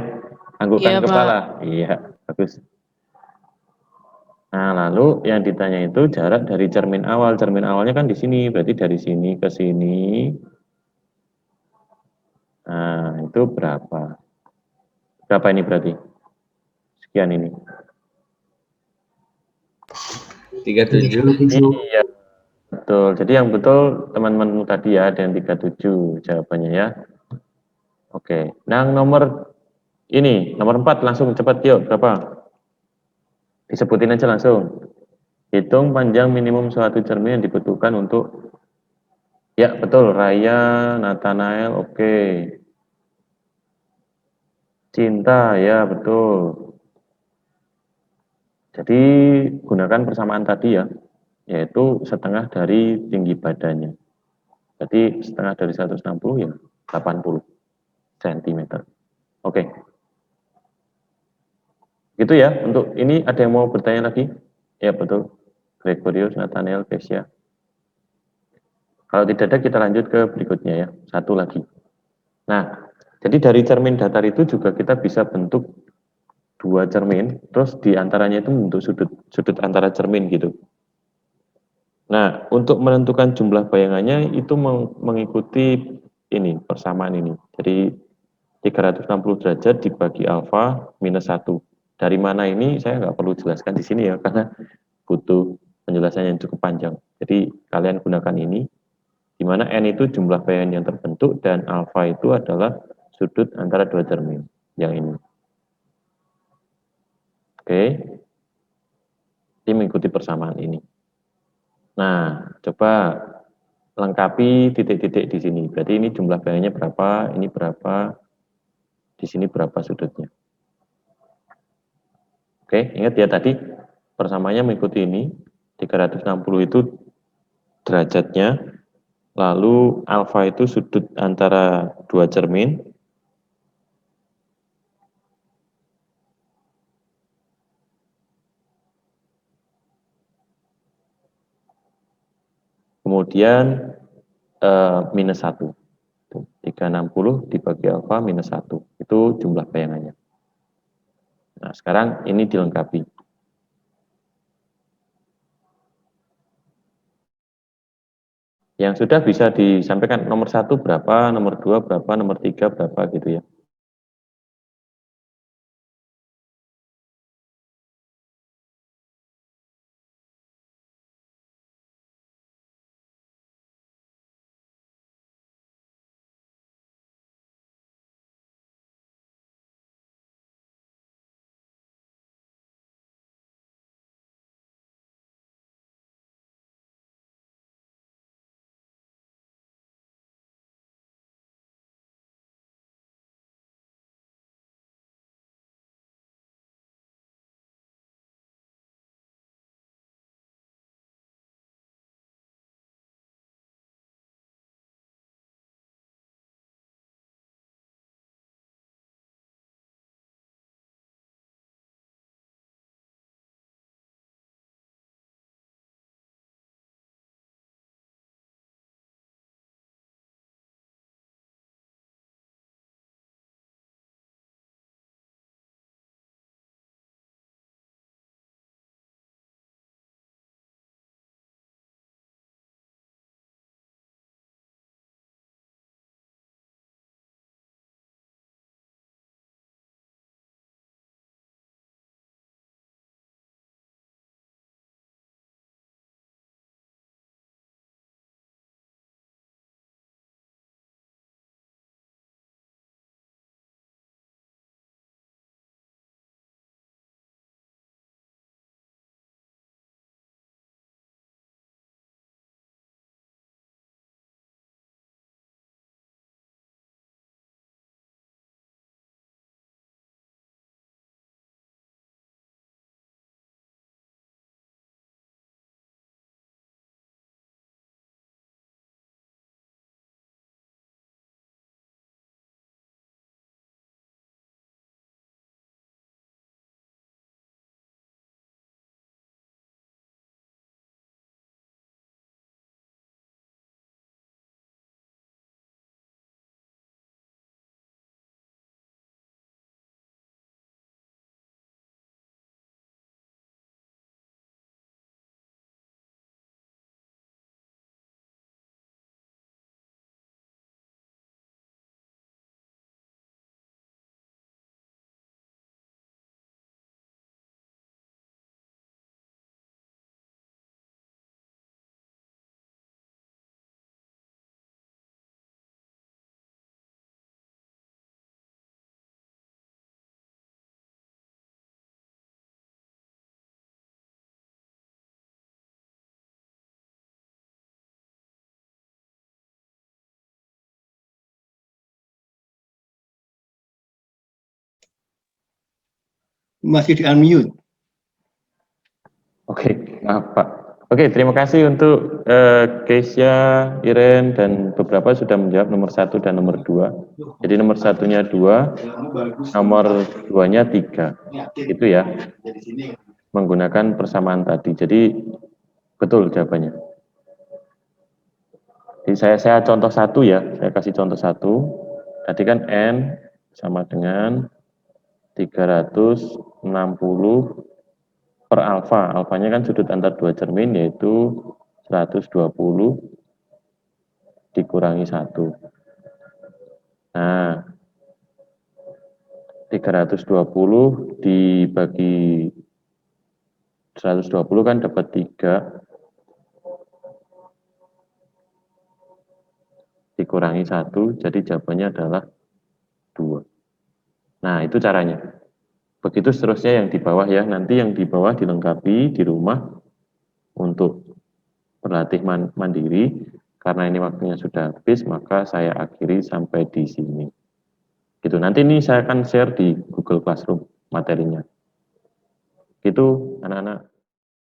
Anggukkan Iya, Pak. kepala. Iya, bagus. Nah, lalu yang ditanya itu jarak dari cermin awal. Cermin awalnya kan di sini, berarti dari sini ke sini. Nah, itu berapa? Berapa ini berarti? Sekian ini. 37. Iya, betul. Jadi yang betul teman-teman tadi ya, ada yang 37 jawabannya ya. Oke. Nah, nomor ini, nomor 4 langsung cepat yuk, berapa? Disebutin aja langsung. Hitung panjang minimum suatu cermin yang dibutuhkan untuk, ya betul, Raya, Nathanael, oke. Cinta, ya betul. Jadi gunakan persamaan tadi ya, yaitu setengah dari tinggi badannya. Jadi setengah dari 160 ya 80 cm. Oke. Gitu ya, untuk ini ada yang mau bertanya lagi? Ya betul. Gregorius, Nathanael, Kesia. Kalau tidak ada kita lanjut ke berikutnya ya, satu lagi. Nah, jadi dari cermin datar itu juga kita bisa bentuk dua cermin, terus diantaranya itu bentuk sudut antara cermin gitu. Nah, untuk menentukan jumlah bayangannya itu mengikuti ini, persamaan ini. Jadi 360 derajat dibagi alfa minus 1. Dari mana ini saya nggak perlu jelaskan di sini ya, karena butuh penjelasan yang cukup panjang. Jadi kalian gunakan ini, di mana N itu jumlah bayangan yang terbentuk dan alfa itu adalah sudut antara dua cermin yang ini. Oke, ini mengikuti persamaan ini. Nah, coba lengkapi titik-titik di sini. Berarti ini jumlah bayangannya berapa, ini berapa, di sini berapa sudutnya. Oke, ingat ya tadi persamaannya mengikuti ini, 360 itu derajatnya, lalu alfa itu sudut antara dua cermin, kemudian minus 1. 360 dibagi alfa minus 1. Itu jumlah bayangannya. Nah, sekarang ini dilengkapi. Yang sudah bisa disampaikan nomor 1 berapa, nomor 2 berapa, nomor 3 berapa gitu ya. Masih di unmute. Oke, maaf Pak. Oke, terima kasih untuk Keisha, Iren, dan beberapa sudah menjawab nomor 1 dan nomor 2. Jadi nomor 1-nya 2, nomor 2-nya 3. Itu ya, menggunakan persamaan tadi. Jadi betul jawabannya. Jadi saya contoh 1 ya, saya kasih contoh 1. Tadi kan N sama dengan 360 per alfa. Alfanya kan sudut antar dua cermin yaitu 120 dikurangi 1. Nah, 320 dibagi 120 kan dapat 3 dikurangi 1, jadi jawabannya adalah 2. Nah, itu caranya. Begitu seterusnya yang di bawah ya, nanti yang di bawah dilengkapi di rumah untuk berlatih mandiri. Karena ini waktunya sudah habis, maka saya akhiri sampai di sini. Gitu. Nanti ini saya akan share di Google Classroom materinya. Gitu, anak-anak.